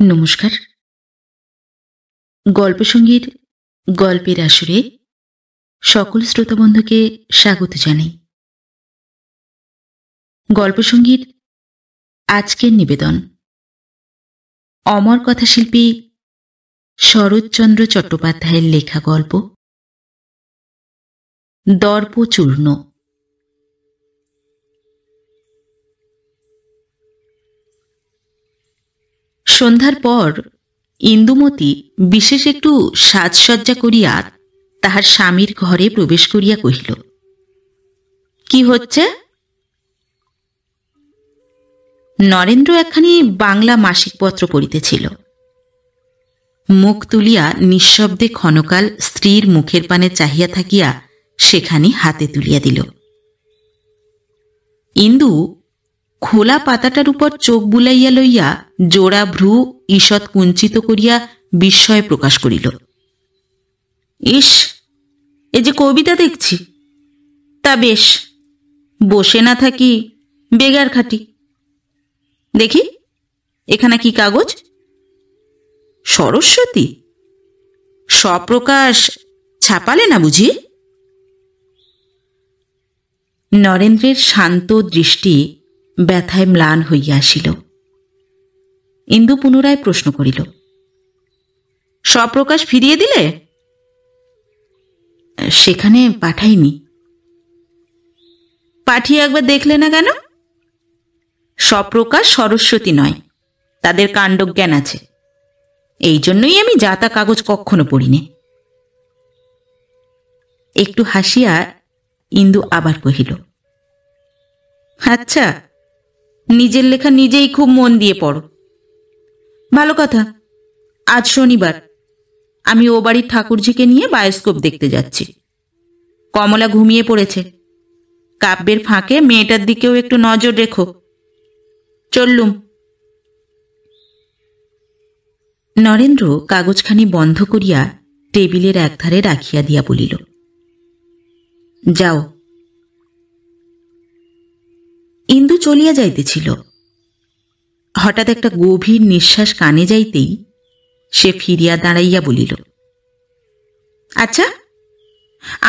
নমস্কার। গল্পসঙ্গীর গল্পের আসরে সকল শ্রোতাবন্ধুকে স্বাগত জানাই। গল্পসঙ্গীর আজকের নিবেদন অমর কথাশিল্পী শরৎচন্দ্র চট্টোপাধ্যায়ের লেখা গল্প দর্পচূর্ণ। সন্ধ্যার পর ইন্দুমতী বিশেষ একটু সাজসজ্জা করিয়া তাহার স্বামীর ঘরে প্রবেশ করিয়া কহিল, কি হচ্ছে? নরেন্দ্র একখানি বাংলা মাসিকপত্র পড়িতেছিল। মুখ তুলিয়া নিঃশব্দে ক্ষণকাল স্ত্রীর মুখের পানে চাহিয়া থাকিয়া সেখানি হাতে তুলিয়া দিল। ইন্দু খোলা পাতাটার উপর চোখ বুলাইয়া লইয়া জোড়া ভ্রু ঈষৎ কুঞ্চিত করিয়া বিস্ময় প্রকাশ করিল। ইস, এ যে কবিতা দেখছি! তা বেশ, বসে না থাকি বেগার খাটি। দেখি এখানে কি কাগজ? সরস্বতী স্বপ্রকাশ ছাপালে না বুঝি? নরেন্দ্রের শান্ত দৃষ্টি ব্যথায় ম্লান হইয়া আসিল। ইন্দু পুনরায় প্রশ্ন করিল, স্বপ্রকাশ ফিরিয়ে দিলে? সেখানে পাঠাইনি। পাঠিয়ে একবার দেখলে না কেন? স্বপ্রকাশ সরস্বতী নয়, তাদের কাণ্ডজ্ঞান আছে। এই জন্যই আমি যাতা কাগজ কখনো পড়িনি। একটু হাসিয়া ইন্দু আবার কহিল, আচ্ছা, নিজের লেখা নিজেই খুব মন দিয়ে পড়ো। ভালো কথা। আজ শনিবার, আমি ও বাড়ির ঠাকুরজিকে নিয়ে বায়োস্কোপ দেখতে যাচ্ছি। কমলা ঘুমিয়ে পড়েছে। কাব্যের ফাঁকে মেয়েটার দিকেও একটু নজর রেখো। চললুম। নরেন্দ্র কাগজখানি বন্ধ করিয়া টেবিলের একধারে রাখিয়া দিয়া বলিল, যাও। ইন্দু চলিয়া যাইতেছিল। হঠাৎ একটা গভীর নিঃশ্বাস কানে যাইতেই সে ফিরিয়া দাঁড়াইয়া বলিল, আচ্ছা,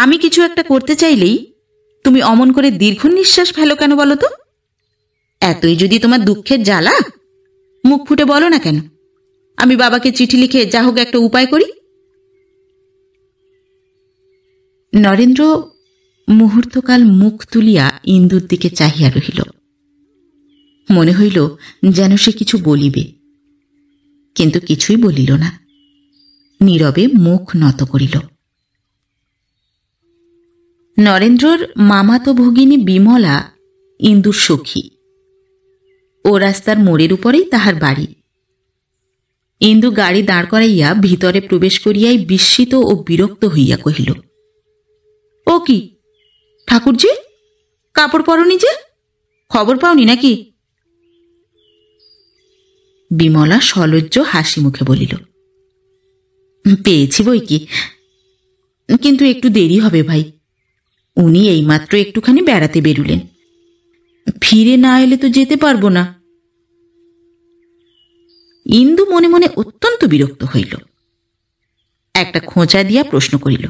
আমি কিছু একটা করতে চাইলেই তুমি অমন করে দীর্ঘ নিঃশ্বাস ফেলো কেন বলো তো? এতই যদি তোমার দুঃখের জ্বালা, মুখ ফুটে বলো না কেন? আমি বাবাকে চিঠি লিখে যা হোক একটা উপায় করি। নরেন্দ্র মুহূর্তকাল মুখ তুলিয়া ইন্দুর দিকে চাহিয়া রহিল। মনে হইল যেন সে কিছু বলিবে, কিন্তু কিছুই বলিল না। নীরবে মুখ নত করিল। নরেন্দ্রর মামাতো ভগিনী বিমলা ইন্দুর সখী। ও রাস্তার মোড়ের উপরেই তাহার বাড়ি। ইন্দু গাড়ি দাঁড় করাইয়া ভিতরে প্রবেশ করিয়াই বিস্মিত ও বিরক্ত হইয়া কহিল, ও কি ঠাকুরজি, কাপড় পরনি যে? খবর পাওনি নাকি? বিমলা সলজ্জ হাসি মুখে বলিল, পেয়েছি বই কি, কিন্তু একটু দেরি হবে ভাই। উনি এইমাত্র একটুখানি বেড়াতে বেরুলেন। ফিরে না এলে তো যেতে পারবো না। ইন্দু মনে মনে অত্যন্ত বিরক্ত হইল। একটা খোঁচা দিয়া প্রশ্ন করিল,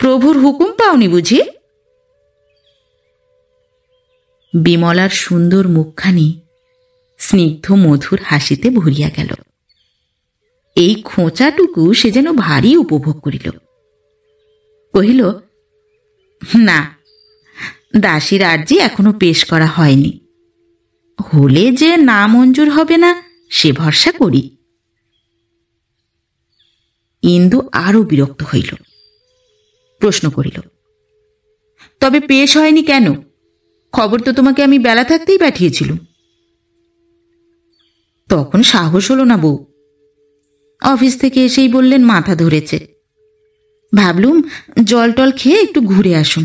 প্রভুর হুকুম পাওনি বুঝি? বিমলার সুন্দর মুখখানি স্নিগ্ধ মধুর হাসিতে ভরিয়া গেল। এই খোঁচাটুকু সে যেন ভারী উপভোগ করিল। কহিল, না, দাসীর আর্জি এখনো পেশ করা হয়নি। হলে যে না মঞ্জুর হবে না সে ভরসা করি। ইন্দু আরো বিরক্ত হইল। প্রশ্ন করিল, তবে পেশ হয়নি কেন? খবর তো তোমাকে আমি বেলা থাকতেই পাঠিয়েছিলুম। তখন সাহস হলো না বউ। অফিস থেকে এসেই বললেন মাথা ধরেছে। ভাবলুম জল টল খেয়ে একটু ঘুরে আসুন,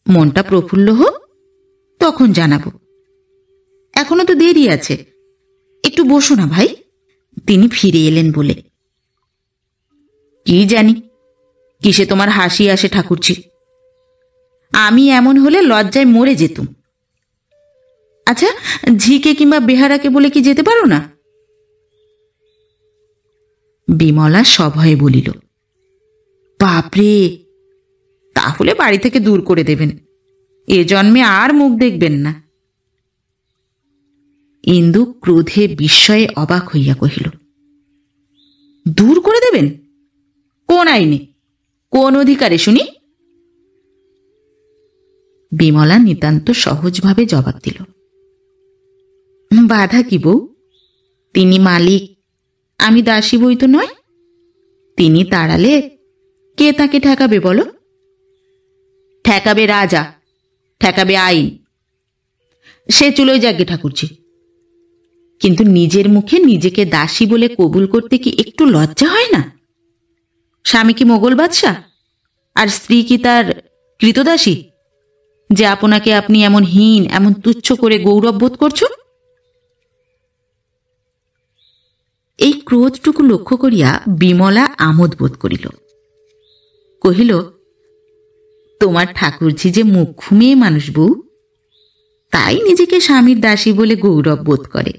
মনটা প্রফুল্ল হোক, তখন জানাবো। এখনো তো দেরি আছে, একটু বসো না ভাই। তিনি ফিরে এলেন বলে। কি জানি কিসে তোমার হাসি আসে ঠাকুরজি। আমি এমন হলে লজ্জায় মরে যেতুম। আচ্ছা, ঝিকে কিংবা বেহারাকে বলে কি যেতে পারো না? বিমলা সভয়ে বলিল, বাপরে, তাহলে বাড়ি থেকে দূর করে দেবেন, এ জন্মে আর মুখ দেখবেন না। ইন্দু ক্রোধে বিস্ময়ে অবাক হইয়া কহিল, দূর করে দেবেন? কোন আইনে, কোন অধিকারে শুনি? বিমলা নিতান্ত সহজভাবে জবাব দিল, বাধা কি বউ, তিনি মালিক, আমি দাসী বই তো নয়। তিনি তাড়ালে কে তাকে ঠেকাবে বলো? ঠেকাবে রাজা, ঠেকাবে আইন। সে চুলোই যাকে ঠাকুরজি, কিন্তু নিজের মুখে নিজেকে দাসী বলে কবুল করতে কি একটু লজ্জা হয় না? স্বামী কি মোগল বাদশাহ, আর স্ত্রী কি তার কৃতদাসী, যে আপনাকে আপনি এমন হীন, এমন তুচ্ছ করে গৌরব বোধ করছো? এই ক্রোধটুকু লক্ষ্য করিয়া বিমলা আমোদ বোধ করিল। কহিল, তোমার ঠাকুরজি যে মুখ্য মেয়ে মানুষ বউ, তাই নিজেকে স্বামীর দাসী বলে গৌরব বোধ করে।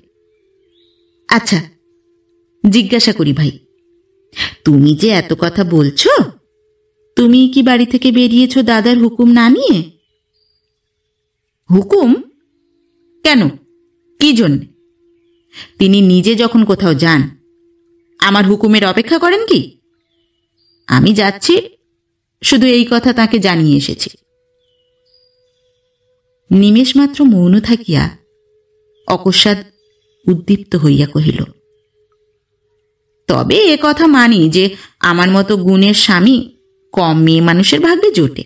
আচ্ছা, জিজ্ঞাসা করি ভাই, তুমি যে এত কথা বলছো, তুমি কি বাড়ি থেকে বেরিয়েছ দাদার হুকুম না নিয়ে? হুকুম কেন, কি জন্য? তিনি নিজে যখন কোথাও যান, আমার হুকুমের অপেক্ষা করেন কি? আমি যাচ্ছি, শুধু এই কথা তাকে জানিয়ে এসেছি। নিমেষ মাত্র মৌন থাকিয়া অকস্মাৎ উদ্দীপ্ত হইয়া কহিল, তবে এ কথা মানি যে আমার মতো গুণের স্বামী কম মেয়ে মানুষের ভাগ্যে জোটে।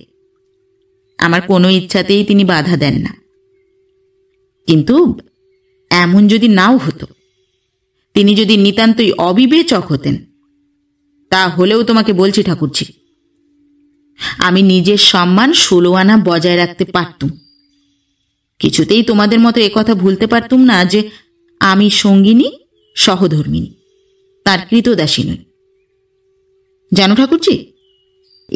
আমার কোনো ইচ্ছাতেই তিনি বাধা দেন না। কিন্তু এমন যদি নাও হতো, তিনি যদি নিতান্তই অবিবেচক হতেন, তা হলেও তোমাকে বলছি ঠাকুরজি, আমি নিজের সম্মান 16 আনা বজায় রাখতে পারতুম। কিছুতেই তোমাদের মতো একথা ভুলতে পারতুম না যে আমি সঙ্গিনী, সহধর্মিনী, তার কৃতদাসী নই। জানো ঠাকুরজি,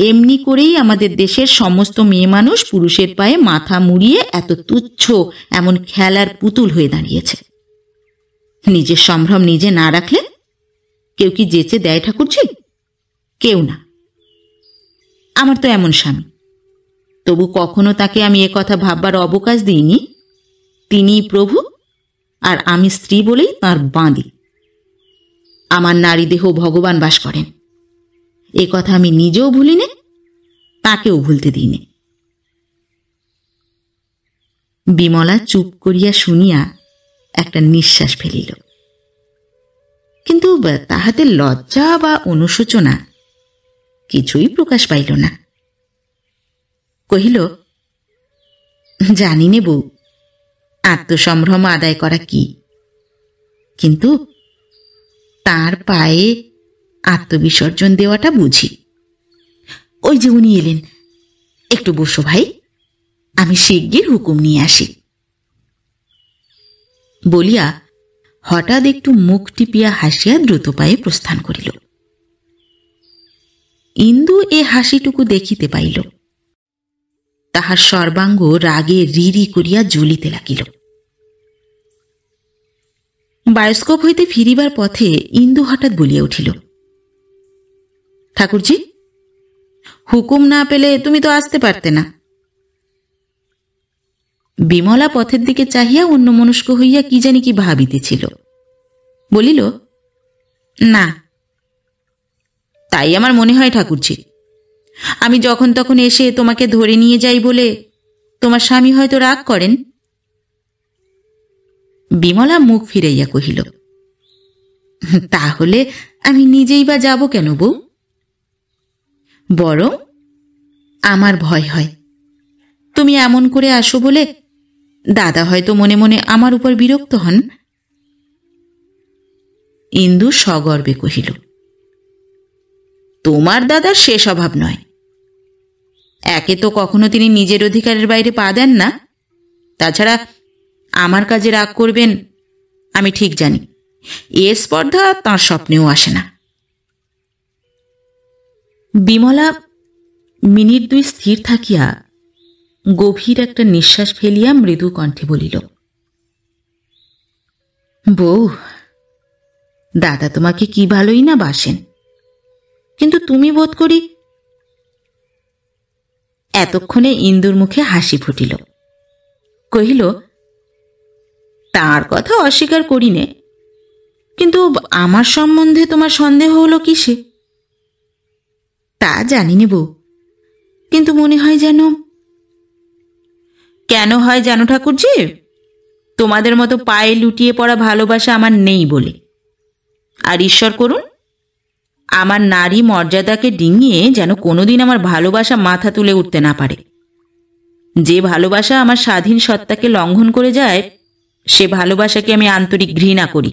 এমনি করেই আমাদের দেশের সমস্ত মেয়ে মানুষ পুরুষের পায়ে মাথা মুড়িয়ে এত তুচ্ছ, এমন খেলার পুতুল হয়ে দাঁড়িয়েছে। নিজের সম্ভ্রম নিজে না রাখলে কেউ কি যেচে দেয় ঠাকুরজি? কেউ না। আমার তো এমন স্বামী, তবু কখনো তাকে আমি একথা ভাববার অবকাশ দিইনি তিনিই প্রভু, আর আমি স্ত্রী বলেই তাঁর বাঁধি। আমার নারী দেহ ভগবান বাস করেন, এ কথা আমি নিজেও ভুলিনি, তাকেও ভুলতে দিইনি। বিমলা চুপ করিয়া শুনিয়া একটা নিঃশ্বাস ফেলিল, কিন্তু তাহাতে লজ্জা বা অনুশোচনা কিছুই প্রকাশ পাইল না। কহিল, জানি নে বউ, আত্মসম্ভ্রম আদায় করা কি, কিন্তু তার পায়ে আত্মবিসর্জন দেওয়াটা বুঝি। ওই যে উনি এলেন, একটু বসো ভাই, আমি শিগগির হুকুম নিয়ে আসি। বলিয়া হঠাৎ একটু মুখ টিপিয়া হাসিয়া দ্রুত পায়ে প্রস্থান করিল। ইন্দু এ হাসিটুকু দেখিতে পাইল, তাহার সর্বাঙ্গ রাগে রিরি করিয়া জ্বলিতে লাগিল। বায়োস্কোপ হইতে ফিরিবার পথে ইন্দু হঠাৎ বলিয়া উঠিল, ঠাকুরজি, হুকুম না পেলে তুমি তো আসতে পারতে না। বিমলা পথের দিকে চাহিয়া অন্যমনস্ক হইয়া কি জানি কি ভাবিতেছিল, বলিল, না। তাই আমার মনে হয় ঠাকুরজি, আমি যখন তখন এসে তোমাকে ধরে নিয়ে যাই বলে তোমার স্বামী হয়তো রাগ করেন। বিমলা মুখ ফিরাইয়া কহিল, তাহলে আমি নিজেই বা যাব কেন বউ? বরং আমার ভয় হয় তুমি এমন করে আসো বলে দাদা হয়তো মনে মনে আমার উপর বিরক্ত হন। ইন্দু সগর্বে কহিল, তোমার দাদার সে স্বভাব নয়। একে তো কখনো তিনি নিজের অধিকারের বাইরে পা দেন না, তাছাড়া আমার কাজে রাগ করবেন আমি ঠিক জানি, এ স্পর্ধা তাঁর স্বপ্নেও আসে না। বিমলা মিনিট দুই স্থির থাকিয়া গভীর একটা নিঃশ্বাস ফেলিয়া মৃদু কণ্ঠে বলিল, বউ, দাদা তোমাকে কি ভালোই না বাসেন, কিন্তু তুমি বোধ করি। এতক্ষণে ইন্দুর মুখে হাসি ফুটিল। কহিল, তার কথা অস্বীকার করি নে, কিন্তু আমার সম্বন্ধে তোমার সন্দেহ হলো কিসে? তা জানি নে বউ, কিন্তু মনে হয় যেন। কেন হয় জানো ঠাকুরজি? তোমাদের মতো পায়ে লুটিয়ে পড়া ভালোবাসা আমার নেই বলে। আর ঈশ্বর করুন, আমার নারী মর্যাদাকে ডিঙিয়ে যেন কোনোদিন আমার ভালোবাসা মাথা তুলে উঠতে না পারে। যে ভালোবাসা আমার স্বাধীন সত্তাকে লঙ্ঘন করে যায়, সে ভালোবাসাকে আমি আন্তরিক ঘৃণা করি।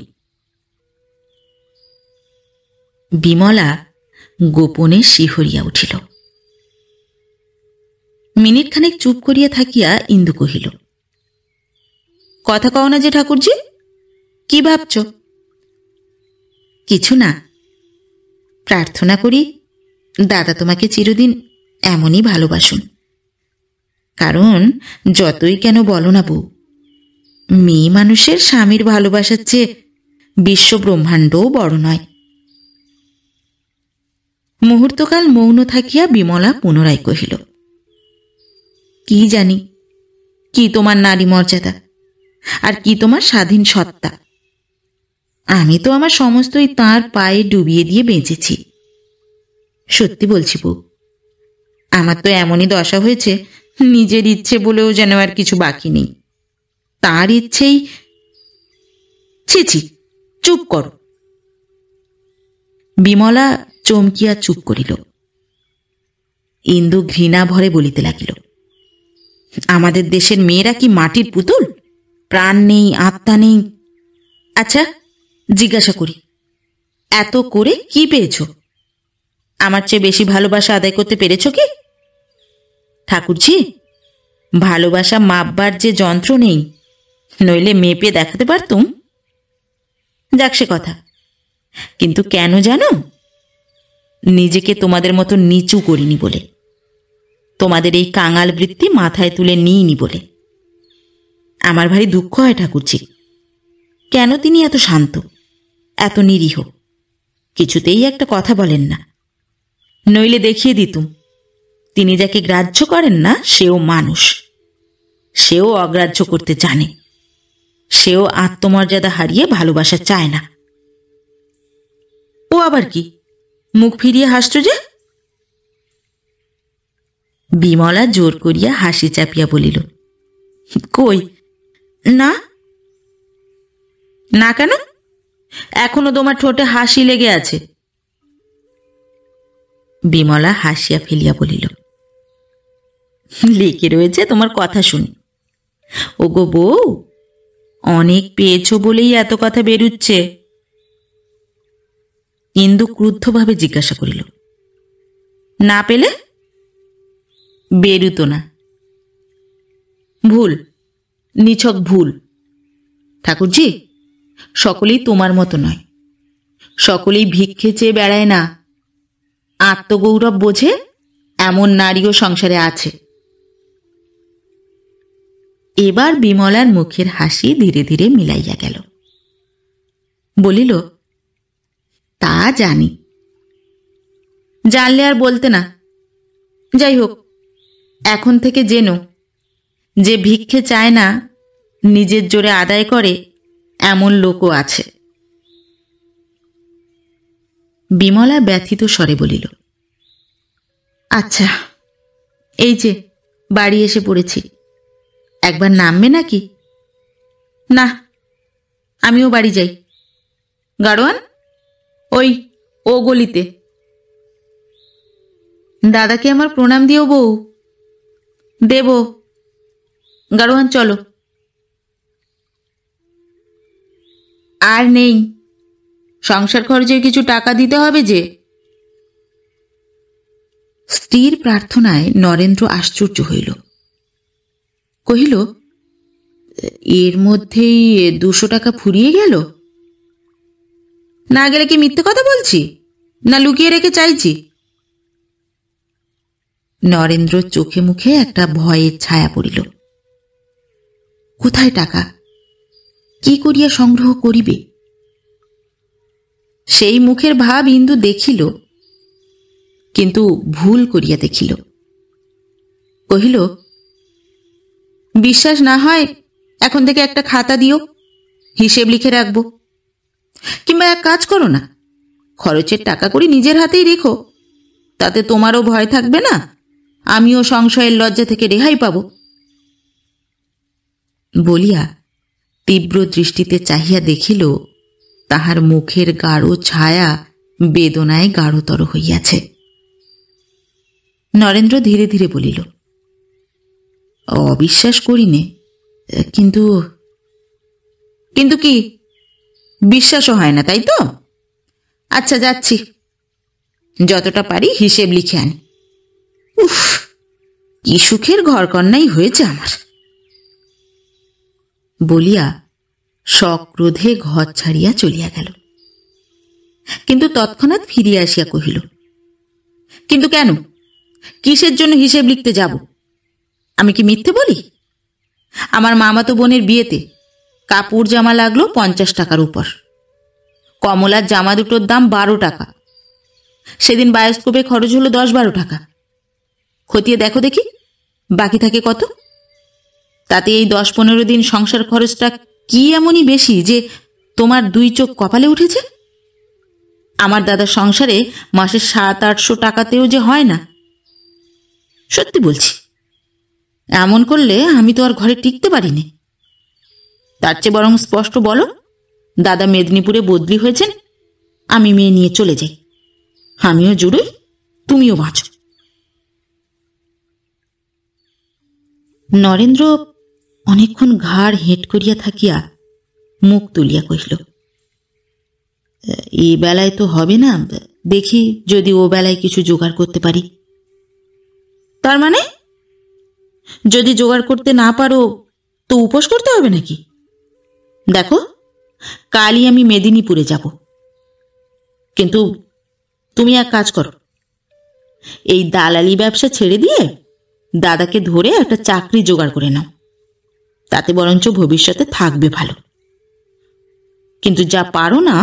বিমলা গোপনে শিহরিয়া উঠিল। মিনিট খানেক চুপ করিয়া থাকিয়া ইন্দু কহিল, কথা কও না যে ঠাকুরজি, কি ভাবছ? কিছু না, প্রার্থনা করি দাদা তোমাকে চিরদিন এমনই ভালোবাসুন। কারণ যতই কেন বলো না বউ, মেয়ে মানুষের স্বামীর ভালোবাসার চেয়ে বিশ্ব ব্রহ্মাণ্ডও বড় নয়। মুহূর্তকাল মৌন থাকিয়া বিমলা পুনরায় কহিল, কি জানি কি তোমার নারী মর্যাদা, আর কি তোমার স্বাধীন সত্তা। আমি তো আমার সমস্তই তাঁর পায়ে ডুবিয়ে দিয়ে বেঁচেছি। সত্যি বলছি বউ, আমার তো এমনই দশা হয়েছে, নিজের ইচ্ছে বলেও যেন আর কিছু বাকি নেই। তার ইচ্ছেই। ছি ছি, চুপ করো। বিমলা চমকিয়া চুপ করিল। ইন্দু ঘৃণা ভরে বলিতে লাগিল, আমাদের দেশের মেয়েরা কি মাটির পুতুল? প্রাণ নেই, আত্মা নেই। আচ্ছা জিজ্ঞাসা করি, এত করে কি পেয়েছ? আমার চেয়ে বেশি ভালোবাসা আদায় করতে পেরেছ কি? ঠাকুরজি, ভালোবাসা মাপবার যে যন্ত্র নেই, নইলে মেপে দেখাতে পারতুম। যাক সে কথা, কিন্তু কেন জানো? নিজেকে তোমাদের মতো নিচু করিনি বলে, তোমাদের এই কাঙাল বৃত্তি মাথায় তুলে নিইনি বলে। আমার ভারী দুঃখ হয় ঠাকুরজি, কেন তিনি এত শান্ত, এত নিরীহ, কিছুতেই একটা কথা বলেন না। নইলে দেখিয়ে দিতুম, তিনি যাকে গ্রাহ্য করেন না সেও মানুষ, সেও অগ্রাহ্য করতে জানে, সেও আত্মমর্যাদা হারিয়ে ভালোবাসা চায় না। ও আবার কি, মুখ ফিরিয়ে হাসছ যে? বিমলা জোর করিয়া হাসি চাপিয়া বলিল, কই না। না কেন? এখনো তোমার ঠোঁটে হাসি লেগে আছে। বিমলা হাসিয়া ফেলিয়া বলিল, লেগে রয়েছে তোমার কথা শুনি। ওগো বউ, অনেক পেয়েছ বলেই এত কথা বেরুচ্ছে। ইন্দু ক্রুদ্ধভাবে জিজ্ঞাসা করিল, না পেলে? বেরুতো না। ভুল, নিছক ভুল। ঠাকুরজি, সকলেই তোমার মতো নয়, সকলেই ভিক্ষে চেয়ে বেড়ায় না। আত্মগৌরব বোঝে এমন নারীও সংসারে আছে। এবার বিমলার মুখের হাসি ধীরে ধীরে মিলাইয়া গেল। বলিল, তা জানি, জানলে আর বলতে না। যাই হোক, এখন থেকে জেনো, যে ভিক্ষে চায় না, নিজের জোরে আদায় করে, এমন লোকও আছে। বিমলা ব্যথিত স্বরে বলিল, আচ্ছা, এই যে বাড়ি এসে পড়েছি, একবার নামবে নাকি? না, আমিও বাড়ি যাই। গাড়োয়ান, ওই ও গলিতে। দাদাকে আমার প্রণাম দিও বউ। দেব। গাড়োয়ান চলো। আর নেই, সংসার খরচের কিছু টাকা দিতে হবে যে। স্ত্রীর প্রার্থনায় নরেন্দ্র আশ্চর্য হইল। কহিল, এর মধ্যেই 200 টাকা ফুরিয়ে গেল? না গেলে কি মিথ্যে কথা বলছি, না লুকিয়ে রেখে চাইছি? নরেন্দ্র চোখে মুখে একটা ভয়ের ছায়া পড়িল। কোথায় টাকা, কি করিয়া সংগ্রহ করিবে? সেই মুখের ভাব ইন্দু দেখিল, কিন্তু ভুল করিয়া দেখিল। কহিল, বিশ্বাস না হয় এখন থেকে একটা খাতা দিও, হিসেব লিখে রাখবো। কিংবা এক কাজ করো না, খরচের টাকা করে নিজের হাতেই রেখো, তাতে তোমারও ভয় থাকবে না, আমিও সংশয়ের লজ্জা থেকে রেহাই পাব। বলিয়া তীব্র দৃষ্টিতে চাহিয়া দেখিল তাহার মুখের গাঢ় ছায়া বেদনায় গাঢ়তর হইয়াছে। নরেন্দ্র ধীরে ধীরে বলিল, অবিশ্বাস করিনে, কিন্তু কিন্তু কি, বিশ্বাসও হয় না, তাই তো? আচ্ছা, যাচ্ছি, যতটা পারি হিসেব লিখে আনি। উফ, কি সুখের ঘরকন্নাই হয়েছে আমার। বলিয়া সক্রোধে ঘর ছাড়িয়া চলিয়া গেল। কিন্তু তৎক্ষণাৎ ফিরিয়া আসিয়া কহিল, কিন্তু কেন, কিসের জন্য হিসেব লিখতে যাব? আমি কি মিথ্যে বলি? আমার মামাতো বোনের বিয়েতে কাপড় জামা লাগলো 50 টাকার উপর। কমলার জামা দুটোর দাম 12 টাকা। সেদিন বায়োস্কোপে খরচ হলো 10-12 টাকা। খতিয়ে দেখো দেখি বাকি থাকে কত। তাতে এই 10-15 দিন সংসার খরচটা কি এমনই বেশি যে তোমার 2 চোখ কপালে উঠেছে? আমার দাদার সংসারে মাসে 700-800 টাকাতেও যে হয় না। সত্যি বলছি, এমন করলে আমি তো আর ঘরে টিকতে পারিনি। তার চেয়ে বরং স্পষ্ট বলো, দাদা মেদিনীপুরে বদলি হয়েছেন, আমি মেয়ে নিয়ে চলে যাই। আমিও জুড়োই, তুমিও বাঁচো। নরেন্দ্র অনেকক্ষণ ঘাড় হেঁট করিয়া থাকিয়া মুখ তুলিয়া কহিল, এই বেলায় তো হবে না, দেখি যদি ও বেলায় কিছু জোগাড় করতে পারি। তার মানে যদি জোগাড় করতে না পারো তো উপোস করতে হবে নাকি? দেখো, কালই আমি মেদিনীপুরে যাব, কিন্তু তুমি এক কাজ করো, এই দালালি ব্যবসা ছেড়ে দিয়ে দাদাকে ধরে একটা চাকরি জোগাড় করে নাও, তাতে বরঞ্চ ভবিষ্যতে থাকবে ভালো। কিন্তু যা পারো না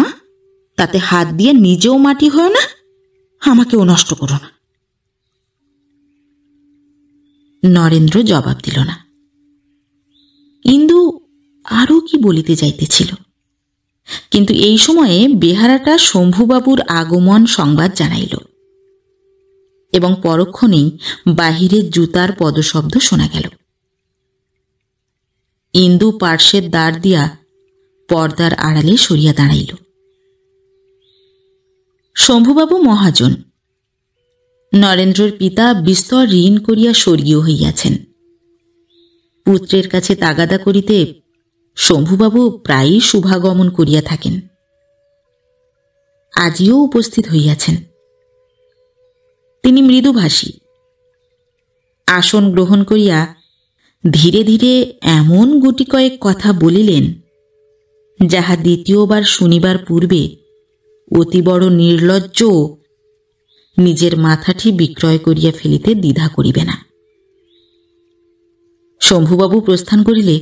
তাতে হাত দিয়ে নিজেও মাটি হয় না, আমাকেও নষ্ট করো না। নরেন্দ্র জবাব দিল না। ইন্দু আরও কি বলিতে যাইতেছিল, কিন্তু এই সময়ে বেহারাটা শম্ভুবাবুর আগমন সংবাদ জানাইল, এবং পরক্ষণেই বাহিরের জুতার পদশব্দ শোনা গেল। ইন্দু পার্শ্বের দ্বার দিয়া পর্দার আড়ালে সরিয়া দাঁড়াইল। শম্ভুবাবু মহাজন, নরেন্দ্রর পিতা, বিস্তর ঋণ করিয়া স্বর্গীয় হইয়াছেন। পুত্রের কাছে তাগাদা করিতে শম্ভুবাবু প্রায়ই শুভাগমন করিয়া থাকেন। আজিও উপস্থিত হইয়াছেন। তিনি মৃদুভাষী। আসন গ্রহণ করিয়া ধীরে ধীরে এমন গুটি কয়েক কথা বলিলেন, যাহা দ্বিতীয়বার শুনিবার পূর্বে অতি বড় নির্লজ্জ নিজের মাথাটি বিক্রয় করিয়া ফেলিতে দ্বিধা করিবে না। শম্ভুবাবু প্রস্থান করিলে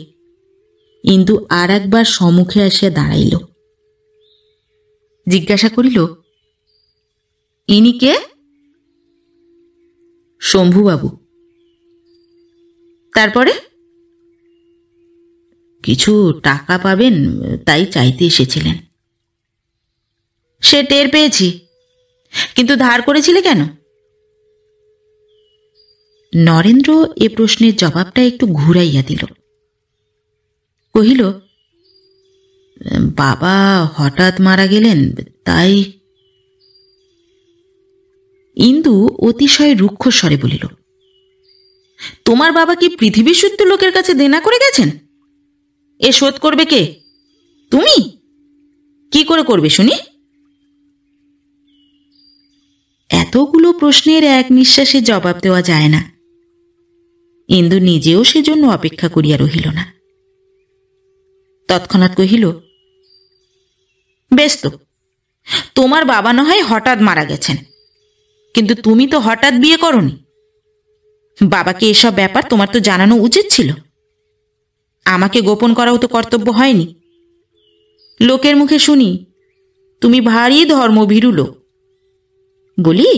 ইন্দু আর একবার সম্মুখে আসিয়া দাঁড়াইল। জিজ্ঞাসা করিল, ইনি কে? শম্ভুবাবু। তারপরে? কিছু টাকা পাবেন তাই চাইতে এসেছিলেন। সে টের পেয়েছি, কিন্তু ধার করেছিলে কেন? নরেন্দ্র এ প্রশ্নের জবাবটা একটু ঘুরাইয়া দিল। কহিল, বাবা হঠাৎ মারা গেলেন, তাই। ইন্দু অতিশয় রুক্ষ স্বরে বলিল, তোমার বাবা কি পৃথিবী শুদ্ধ লোকের কাছে দেনা করে গেছেন? এ শোধ করবে কে? তুমি? কি করে করবে শুনি? এতগুলো প্রশ্নের এক নিঃশ্বাসে জবাব দেওয়া যায় না। ইন্দু নিজেও সেজন্য অপেক্ষা করিয়া রহিল না। তৎক্ষণাৎ কহিল, বেশ তো, তোমার বাবা না হয় হঠাৎ মারা গেছেন, কিন্তু তুমি তো হঠাৎ বিয়ে করনি। বাবাকে এসব ব্যাপার তোমার তো জানানো উচিত ছিল। আমাকে গোপন করাও তো কর্তব্য হয়নি। লোকের মুখে শুনি তুমি ভারী ধর্মভীরু লোক। বলি,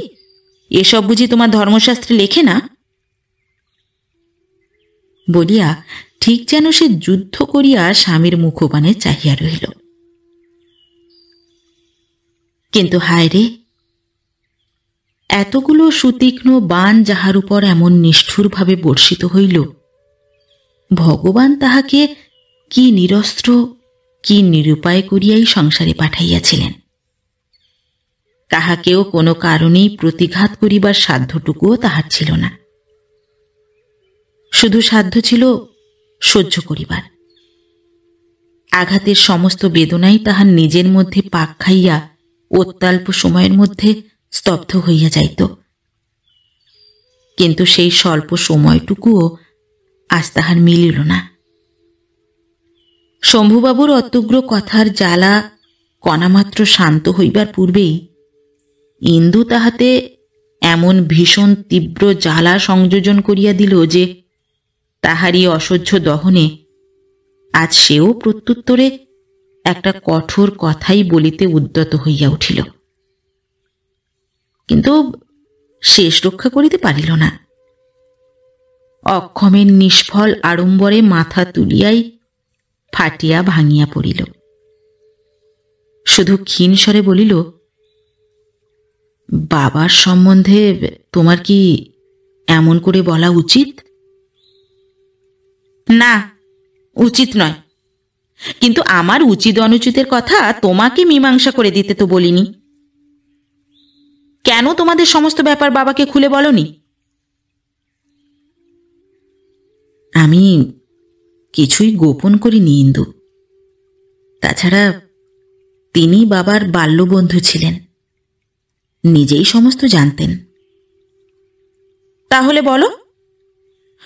এসব বুঝি তোমার ধর্মশাস্ত্রে লেখে না? বলিয়া ঠিক যেন সে যুদ্ধ করিয়া স্বামীর মুখপানে চাহিয়া রহিল। কিন্তু হায় রে, এতগুলো সুতীক্ষ্ণ বাণ যাহার উপর এমন নিষ্ঠুরভাবে বর্ষিত হইল, ভগবান তাহাকে কি নিরস্ত্র, কি নিরুপায় করিয়াই সংসারে পাঠাইয়াছিলেন। তাহাকেও কোনো কারণেই প্রতিঘাত করিবার সাধ্যটুকুও তাহার ছিল না। শুধু সাধ্য ছিল সহ্য করিবার। আঘাতের সমস্ত বেদনাই তাহার নিজের মধ্যে পাক খাইয়া অত্যল্প সময়ের মধ্যে স্তব্ধ হইয়া যাইত। কিন্তু সেই স্বল্প সময়টুকুও আজ তাহার মিলিল না। শম্ভুবাবুর অত্যুগ্র কথার জ্বালা কণামাত্র শান্ত হইবার পূর্বেই ইন্দু তাহাতে এমন ভীষণ তীব্র জ্বালা সংযোজন করিয়া দিল যে তাহারই অসহ্য দহনে আজ সেও প্রত্যুত্তরে একটা কঠোর কথাই বলিতে উদ্যত হইয়া উঠিল, কিন্তু শেষ রক্ষা করিতে পারিল না। অক্ষমের নিষ্ফল আড়ম্বরে মাথা তুলিয়াই ফাটিয়া ভাঙিয়া পড়িল। শুধু ক্ষীণ স্বরে বলিল, বাবার সম্বন্ধে তোমার কি এমন করে বলা উচিত? না, উচিত নয়, কিন্তু আমার উচিত অনুচিতের কথা তোমাকে মীমাংসা করে দিতে তো বলিনি। কেন তোমাদের সমস্ত ব্যাপার বাবাকে খুলে বলনি? আমি কিছুই গোপন করিনি ইন্দু। তাছাড়া তিনি বাবার বাল্যবন্ধু ছিলেন, নিজেই সমস্ত জানতেন। তাহলে বলো,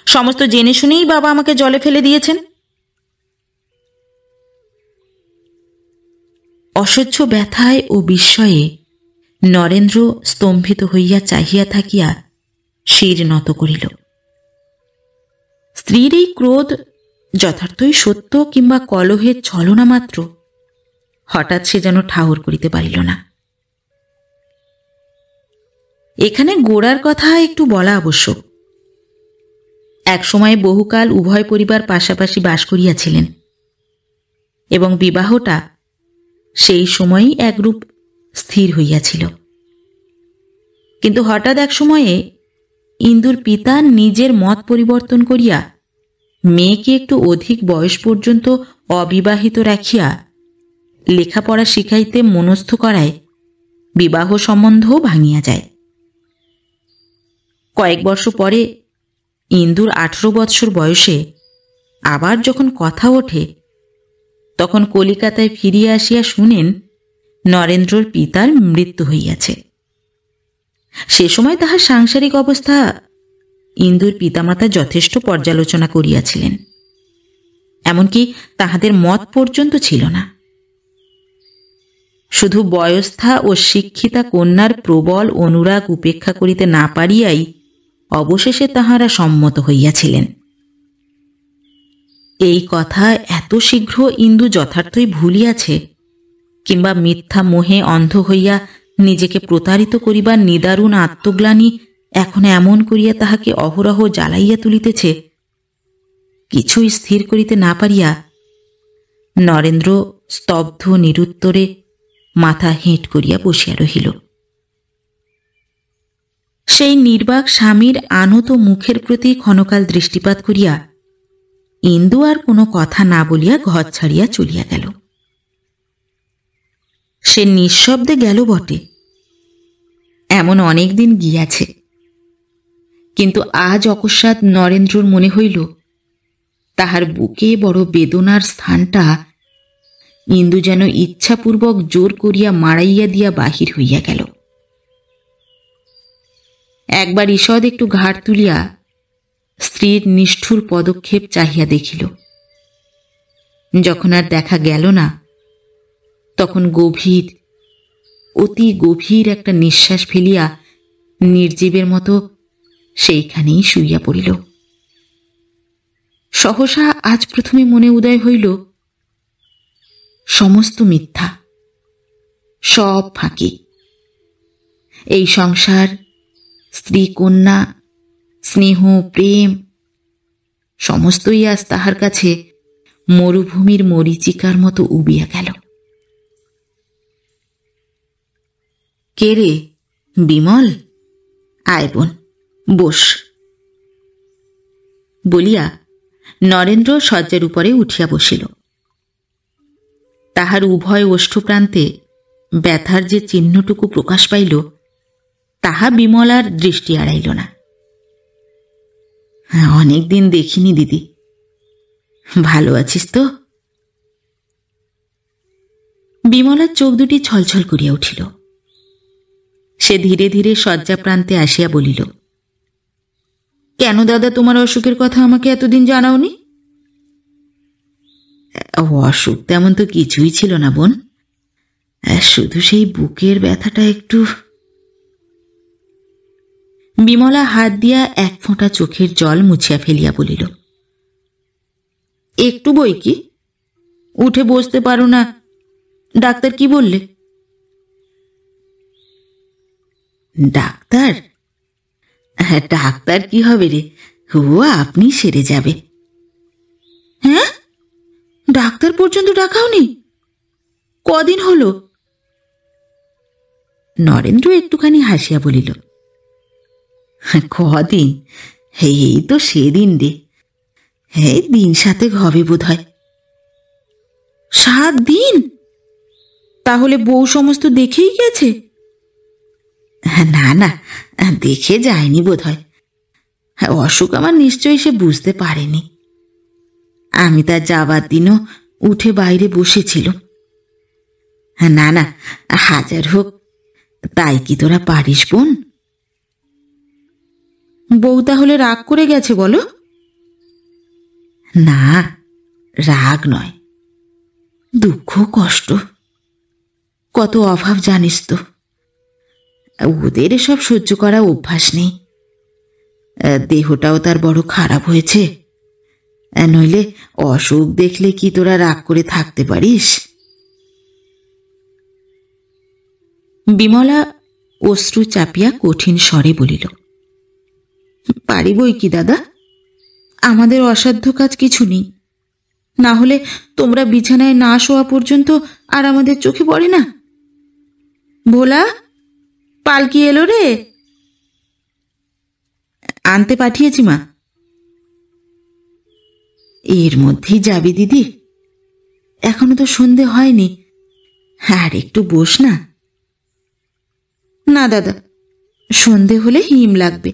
সমস্ত জেনে শুনেই বাবা আমাকে জলে ফেলে দিয়েছেন। অসহ্য ব্যথায় ও বিস্ময়ে নরেন্দ্র স্তম্ভিত হইয়া চাহিয়া থাকিয়া শির নত করিল। স্ত্রীর এই ক্রোধ যথার্থই সত্য কিংবা কলহের ছলনা মাত্র, হঠাৎ সে যেন ঠাহর করিতে পারিল না। এখানে গোড়ার কথা একটু বলা আবশ্যক। একসময় বহুকাল উভয় পরিবার পাশাপাশি বাস করিয়াছিলেন এবং বিবাহটা সেই সময়ই একরূপ স্থির হইয়াছিল। কিন্তু হঠাৎ এক সময়ে ইন্দুর পিতা নিজের মত পরিবর্তন করিয়া মেয়েকে একটু অধিক বয়স পর্যন্ত অবিবাহিত রাখিয়া লেখাপড়া শিখাইতে মনস্থ করায় বিবাহ সম্বন্ধও ভাঙিয়া যায়। কয়েক বর্ষ পরে ইন্দুর 18 বৎসর বয়সে আবার যখন কথা ওঠে, তখন কলিকাতায় ফিরিয়া আসিয়া শুনেন নরেন্দ্রর পিতার মৃত্যু হইয়াছে। সে সময় তাহার সাংসারিক অবস্থা ইন্দুর পিতামাতা যথেষ্ট পর্যালোচনা করিয়াছিলেন, এমনকি তাহাদের মত পর্যন্ত ছিল না। শুধু বয়স্থা ও শিক্ষিতা কন্যার প্রবল অনুরাগ উপেক্ষা করিতে না পারিয়াই অবশেষে তাহারা সম্মত হইয়াছিলেন। এই কথা এত শীঘ্র ইন্দু যথার্থই ভুলিয়াছে কিংবা মিথ্যা মোহে অন্ধ হইয়া নিজেকে প্রতারিত করিবার নিদারুণ আত্মগ্লানি এখন এমন করিয়া তাহাকে অহরহ জ্বালাইয়া তুলিতেছে, কিছুই স্থির করিতে না পারিয়া নরেন্দ্র স্তব্ধ নিরুত্তরে মাথা হেঁট করিয়া বসিয়া রহিল। সেই নির্বাক স্বামীর আনত মুখের প্রতি ক্ষণকাল দৃষ্টিপাত করিয়া ইন্দু আর কোনো কথা না বলিয়া ঘর ছাড়িয়া চলিয়া গেল। সে নিঃশব্দে গেল বটে, এমন অনেক দিন গিয়াছে, কিন্তু আজ অকস্মাৎ নরেন্দ্রর মনে হইল তাহার বুকে বড় বেদনার স্থানটা ইন্দু যেন ইচ্ছাপূর্বক জোর করিয়া মাড়াইয়া দিয়া বাহির হইয়া গেল। একবার ঈষৎ একটু ঘাড় তুলিয়া স্ত্রীর নিষ্ঠুর পদক্ষেপ চাহিয়া দেখিল। যখন আর দেখা গেল না, তখন গভীর, অতি গভীর একটা নিঃশ্বাস ফেলিয়া নির্জীবের মতো সেইখানেই শুইয়া পড়িল। সহসা আজ প্রথমে মনে উদয় হইল সমস্ত মিথ্যা, সব ফাঁকি। এই সংসার, স্ত্রী কন্যা, স্নেহ প্রেম সমস্তই আজ তাহার কাছে মরুভূমির মরীচিকার মতো উবিয়া গেল। কে রে বিমল? আয় বোন, বস বলিয়া নরেন্দ্র শয্যার উপরে উঠিয়া বসিল। তাহার উভয় ওষ্ঠপ্রান্তে ব্যথার যে চিহ্নটুকু প্রকাশ পাইল তাহা বিমলার দৃষ্টি এড়াইল না। অনেকদিন দেখিনি দিদি, ভালো আছিস তো? বিমলার চোখ দুটি ছলছল করিয়া উঠিল। সে ধীরে ধীরে শয্যা প্রান্তে আসিয়া বলিল, কেন দাদা তোমার অসুখের কথা আমাকে এতদিন জানাওনি? অসুখ তেমন তো কিছুই ছিল না বোন, শুধু সেই বুকের ব্যথাটা একটু। বিমলা হাত দিয়া এক ফোঁটা চোখের জল মুছিয়া ফেলিয়া বলিল, একটু বই কি? উঠে বসতে পারো না? ডাক্তার কি বললে? ডাক্তার? ডাক্তার কি হবে রে, ও আপনি সেরে যাবে। হ্যাঁ, ডাক্তার পর্যন্ত ডাকাওনি? কদিন হলো? নরেন্দ্র একটুখানি হাসিয়া বলিল, কদিন? এই তো সেদিন রে, এই দিন 7 হবে বোধ হয়। 7 দিন? তাহলে বউ সমস্ত দেখেই গেছে? না না, দেখে যায়নি বোধ হয়। অসুখ আমার নিশ্চয়ই সে বুঝতে পারেনি। আমি তার যাবার দিনও উঠে বাইরে বসেছিল। না না, হাজার হোক, তাই কি তোরা পারিস বোন? বউ তাহলে রাগ করে গেছে বলো? না, রাগ নয়, দুঃখ কষ্ট, কত অভাব জানিস তো। ওদের এসব সহ্য করা অভ্যাস নেই। দেহটাও তার বড় খারাপ হয়েছে, নইলে অসুখ দেখলে কি তোরা রাগ করে থাকতে পারিস? বিমলা অশ্রু চাপিয়া কঠিন স্বরে বলিল, পারিবই কি দাদা, আমাদের অসাধ্য কাজ কিছু নেই। না হলে তোমরা বিছানায় না শোয়া পর্যন্ত আর আমাদের চোখে পড়ে না। ভোলা, পালকি এলো রে। আনতে পাঠিয়েছি মা। এর মধ্যেই যাবি দিদি? এখনো তো সন্ধে হয়নি, আর একটু বস না। না দাদা, সন্ধে হলে হিম লাগবে।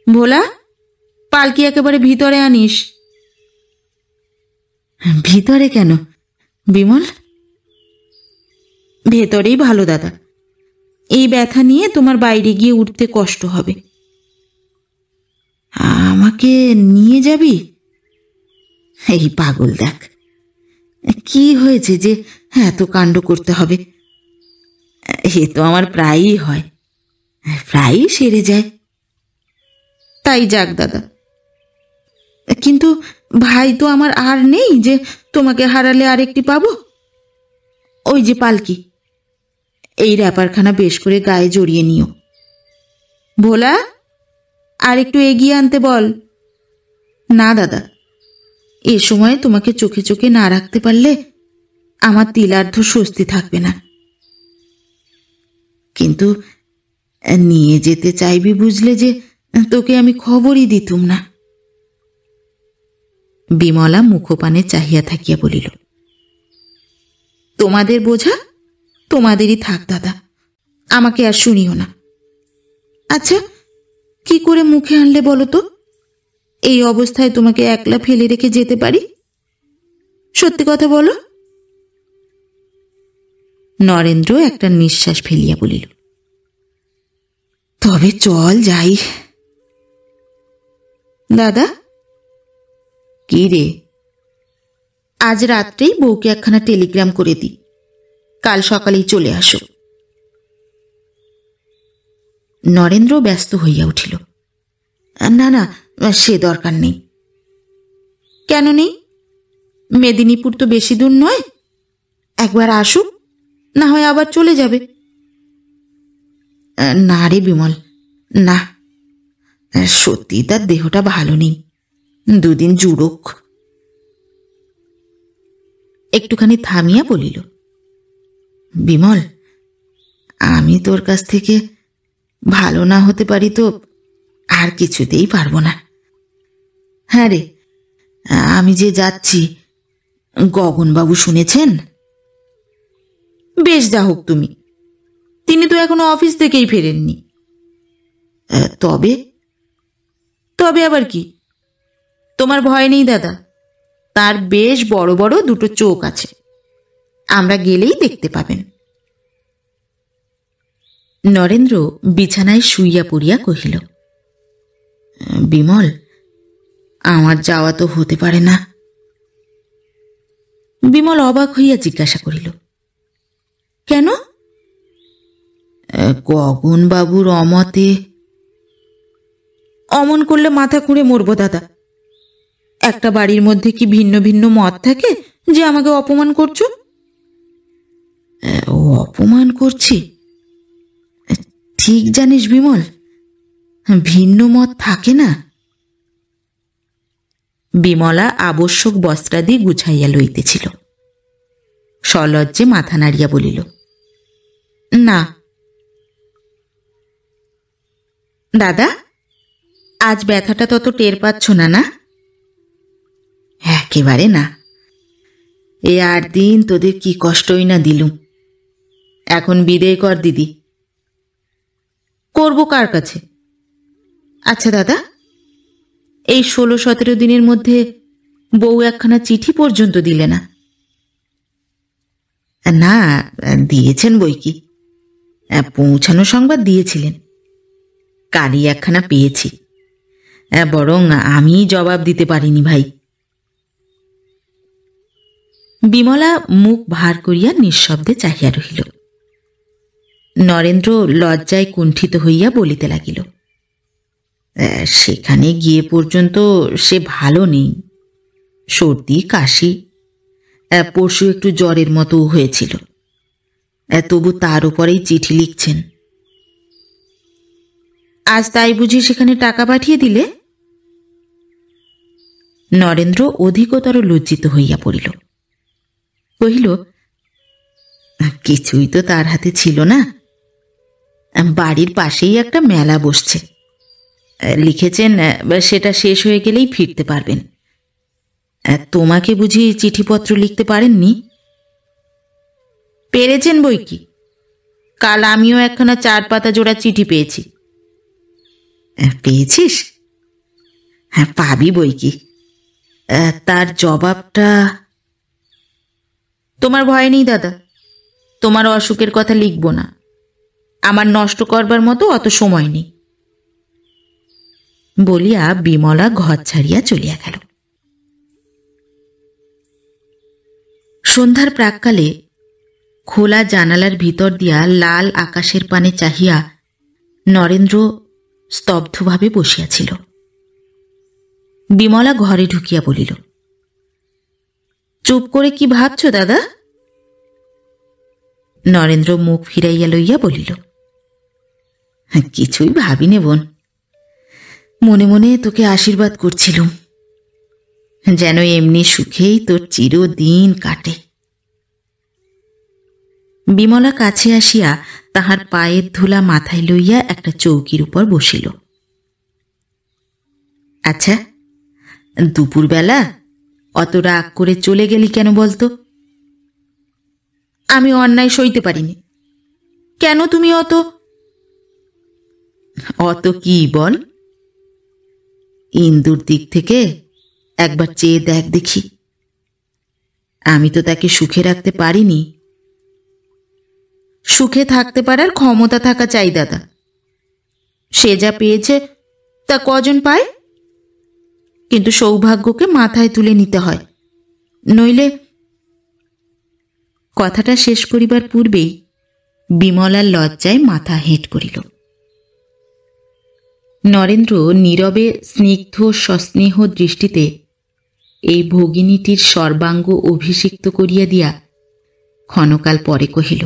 ভোলা, পালকি একেবারে ভিতরে আনিস। ভিতরে কেন বিমল? ভেতরেই ভালো দাদা, এই ব্যথা নিয়ে তোমার বাইরে গিয়ে উঠতে কষ্ট হবে। আমাকে নিয়ে যাবি? এই পাগল দেখ, কি হয়েছে যে এত কাণ্ড করতে হবে? এ তো আমার প্রায়ই হয়, প্রায়ই সেরে যায়। তাই যাক দাদা, কিন্তু ভাই তো আমার আর নেই যে তোমাকে হারালে আরেকটি পাবো। ওই যে পালকি, এই র্যাপারখানা বেশ করে গায়ে জড়িয়ে নিও। ভোলা, আর একটু এগিয়ে আনতে বল। না দাদা, এ সময় তোমাকে চোখে চোখে না রাখতে পারলে আমার তিলার্ধ স্বস্তি থাকবে না। কিন্তু নিয়ে যেতে চাইবি বুঝলে যে তোকে আমি খবরই দিতুম না। বিমলা মুখপানে চাহিয়া থাকিয়া বলিল, তোমাদের বোঝা তোমাদেরই থাক দাদা, আমাকে আর শুনিও না। আচ্ছা, কি করে মুখে আনলে বলো তো এই অবস্থায় তোমাকে একলা ফেলে রেখে যেতে পারি? সত্যি কথা বলো। নরেন্দ্র একটা নিঃশ্বাস ফেলিয়া বলিল, তবে চল যাই। দাদা। কি রে? আজ রাত্রেই বউকে একখানা টেলিগ্রাম করে দি, কাল সকালেই চলে আসো। নরেন্দ্র ব্যস্ত হইয়া উঠিল, না না, সে দরকার নেই। কেন নেই? মেদিনীপুর তো বেশি দূর নয়, একবার আসুক, না হয় আবার চলে যাবে। না রে বিমল, না, সত্যি তার দেহটা ভালো নেই, দুদিন জুড়োক। একটুখানি থামিয়া বলিল, বিমল, আমি তোর কাছ থেকে ভালো না হতে পারি তো আর কিছুতেই পারবো না। হ্যাঁ রে, আমি যে যাচ্ছি, গগনবাবু শুনেছেন? বেশ, যা হোক তুমি, তিনি তো এখনো অফিস থেকেই ফেরেননি। তবে তবে আবার কি? তোমার ভয় নেই দাদা, তার বেশ বড় বড় দুটো চোখ আছে, আমরা গেলেই দেখতে পাবেন। নরেন্দ্র বিছানায় শুইয়া পড়িয়া কহিল, বিমল, আমার যাওয়া তো হতে পারে না। বিমল অবাক হইয়া জিজ্ঞাসা করিল, কেন? গগনবাবুর অমতে। অমন করলে মাথা খুঁড়ে মরব দাদা। একটা বাড়ির মধ্যে কি ভিন্ন ভিন্ন মত থাকে যে আমাকে অপমান করছো? অপমান করছি? ঠিক জানিস বিমল, ভিন্ন মত থাকে না। বিমলা আবশ্যক বস্ত্রাদি গুছাইয়া লইতেছিল। সলজ্জে মাথা নাড়িয়া বলিল, না। দাদা, আজ ব্যথাটা তত টের পাচ্ছ না? না, একেবারে না। এ 8 দিন তোদের কি কষ্টই না দিলুম। এখন বিদেয় কর দিদি। করব কার কাছে? আচ্ছা দাদা, এই 16-17 দিনের মধ্যে বউ একখানা চিঠি পর্যন্ত দিলে না। না, দিয়েছেন বই কি, পৌঁছানো সংবাদ দিয়েছিলেন। কালই একখানা পেয়েছি, বরং আমি জবাব দিতে পারিনি ভাই। বিমলা মুখ ভার করিয়া নিঃশব্দে চাহিয়া রহিল। নরেন্দ্র লজ্জায় কুণ্ঠিত হইয়া বলিতে লাগিল, সেখানে গিয়ে পর্যন্ত সে ভালো নেই, সর্দি কাশি, পরশু একটু জ্বরের মতো হয়েছিল, তবু তার উপরেই চিঠি লিখছেন। আজ তাই বুঝি সেখানে টাকা পাঠিয়ে দিলে? নরেন্দ্র অধিকতর লজ্জিত হইয়া পড়িল। কহিল, কিছুই তো তার হাতে ছিল না। বাড়ির পাশেই একটা মেলা বসছে, লিখেছেন সেটা শেষ হয়ে গেলেই ফিরতে পারবেন। তোমাকে বুঝি চিঠিপত্র লিখতে পারেননি? পেরেছেন বই কি, কাল আমিও একখানা 4 পাতা জোড়া চিঠি পেয়েছি। পেয়েছিস? হ্যাঁ, পাবি বই কি। তার জবাবটা? তোমার ভয় নেই দাদা, তোমার অসুখের কথা লিখব না, আমার নষ্ট করবার মতো অত সময় নেই। বলিয়া বিমলা ঘর ছাড়িয়া চলিয়া গেল। সন্ধ্যার প্রাক্কালে খোলা জানালার ভিতর দিয়া লাল আকাশের পানে চাহিয়া নরেন্দ্র স্তব্ধভাবে বসিয়াছিল। বিমলা ঘরে ঢুকিয়া বলিল, চুপ করে কি ভাবছ দাদা? নরেন্দ্র মুখ ফিরাইয়া লইয়া বলিল, কিছুই ভাবিনে বোন, মনে মনে তোকে আশীর্বাদ করছিলুম, যেন এমনি সুখেই তোর চিরদিন কাটে। বিমলা কাছে আসিয়া তাহার পায়ের ধুলা মাথায় লইয়া একটা চৌকির উপর বসিল। আচ্ছা, দুপুরবেলা অত রাগ করে চলে গেলি কেন বলতো? আমি অন্যায় সইতে পারিনি। কেন তুমি অত অত কি বল? ইন্দুর দিক থেকে একবার চেয়ে দেখ দেখি, আমি তো তাকে সুখে রাখতে পারিনি। সুখে থাকতে পারার ক্ষমতা থাকা চাই দাদা। সে যা পেয়েছে তা কজন পায়? কিন্তু সৌভাগ্যকে মাথায় তুলে নিতে হয়, নইলে। কথাটা শেষ করিবার পূর্বেই বিমলার লজ্জায় মাথা হেঁট করিল। নরেন্দ্র নীরবে স্নিগ্ধ সস্নেহ দৃষ্টিতে এই ভগিনীটির সর্বাঙ্গ অভিষিক্ত করিয়া দিয়া ক্ষণকাল পরে কহিল,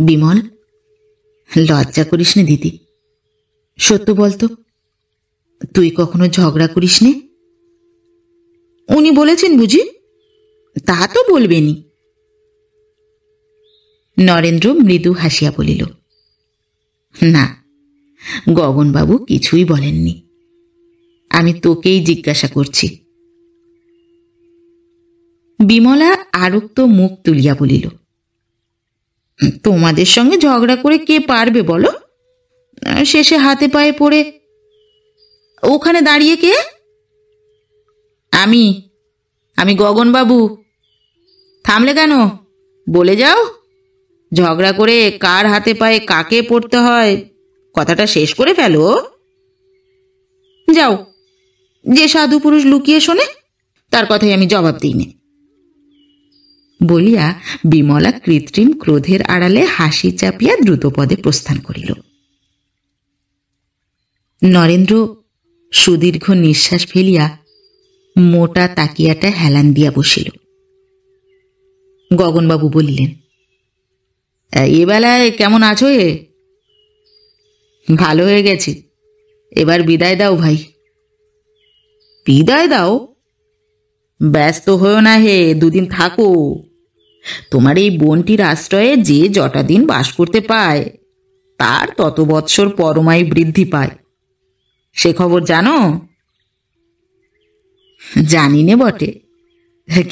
বিমল, লজ্জা করিস নে দিদি, সত্য বলতো, তুই কখনো ঝগড়া করিস নে? উনি বলেছেন বুঝি? তা তো বলবেনি। নরেন্দ্র মৃদু হাসিয়া বলিল, না, গগনবাবু কিছুই বলেননি, আমি তোকেই জিজ্ঞাসা করছি। বিমলা আরক্ত মুখ তুলিয়া বলিল, তোমাদের সঙ্গে ঝগড়া করে কে পারবে বলো? শেষে হাতে পায়ে পড়ে। ওখানে দাঁড়িয়ে কে? আমি আমি গগনবাবু। থামলে কেন? বলে যাও। ঝগড়া করে কার হাতে পায়ে কাকে পড়তে হয় কথাটা শেষ করে ফেলো। যাও, যে সাধু পুরুষ লুকিয়ে শোনে তার কথাই আমি জবাব দিই নে। বলিয়া বিমলা কৃত্রিম ক্রোধের আড়ালে হাসি চাপিয়া দ্রুতপদে প্রস্থান করিল। নরেন্দ্র সুদীর্ঘ নিঃশ্বাস ফেলিয়া মোটা তাকিয়াটা হেলান দিয়া বসিল। গগনবাবু বলিলেন, এবেলায় কেমন আছো? ভালো হয়ে গেছি, এবার বিদায় দাও ভাই। বিদায় দাও? ব্যস্ত হয়েও না হে, দুদিন থাকো। তোমার এই বোনটির আশ্রয়ে যে যটা দিন বাস করতে পায় তার তত বৎসর পরমায়ু বৃদ্ধি পায়, সে খবর জানো? জানি নে বটে,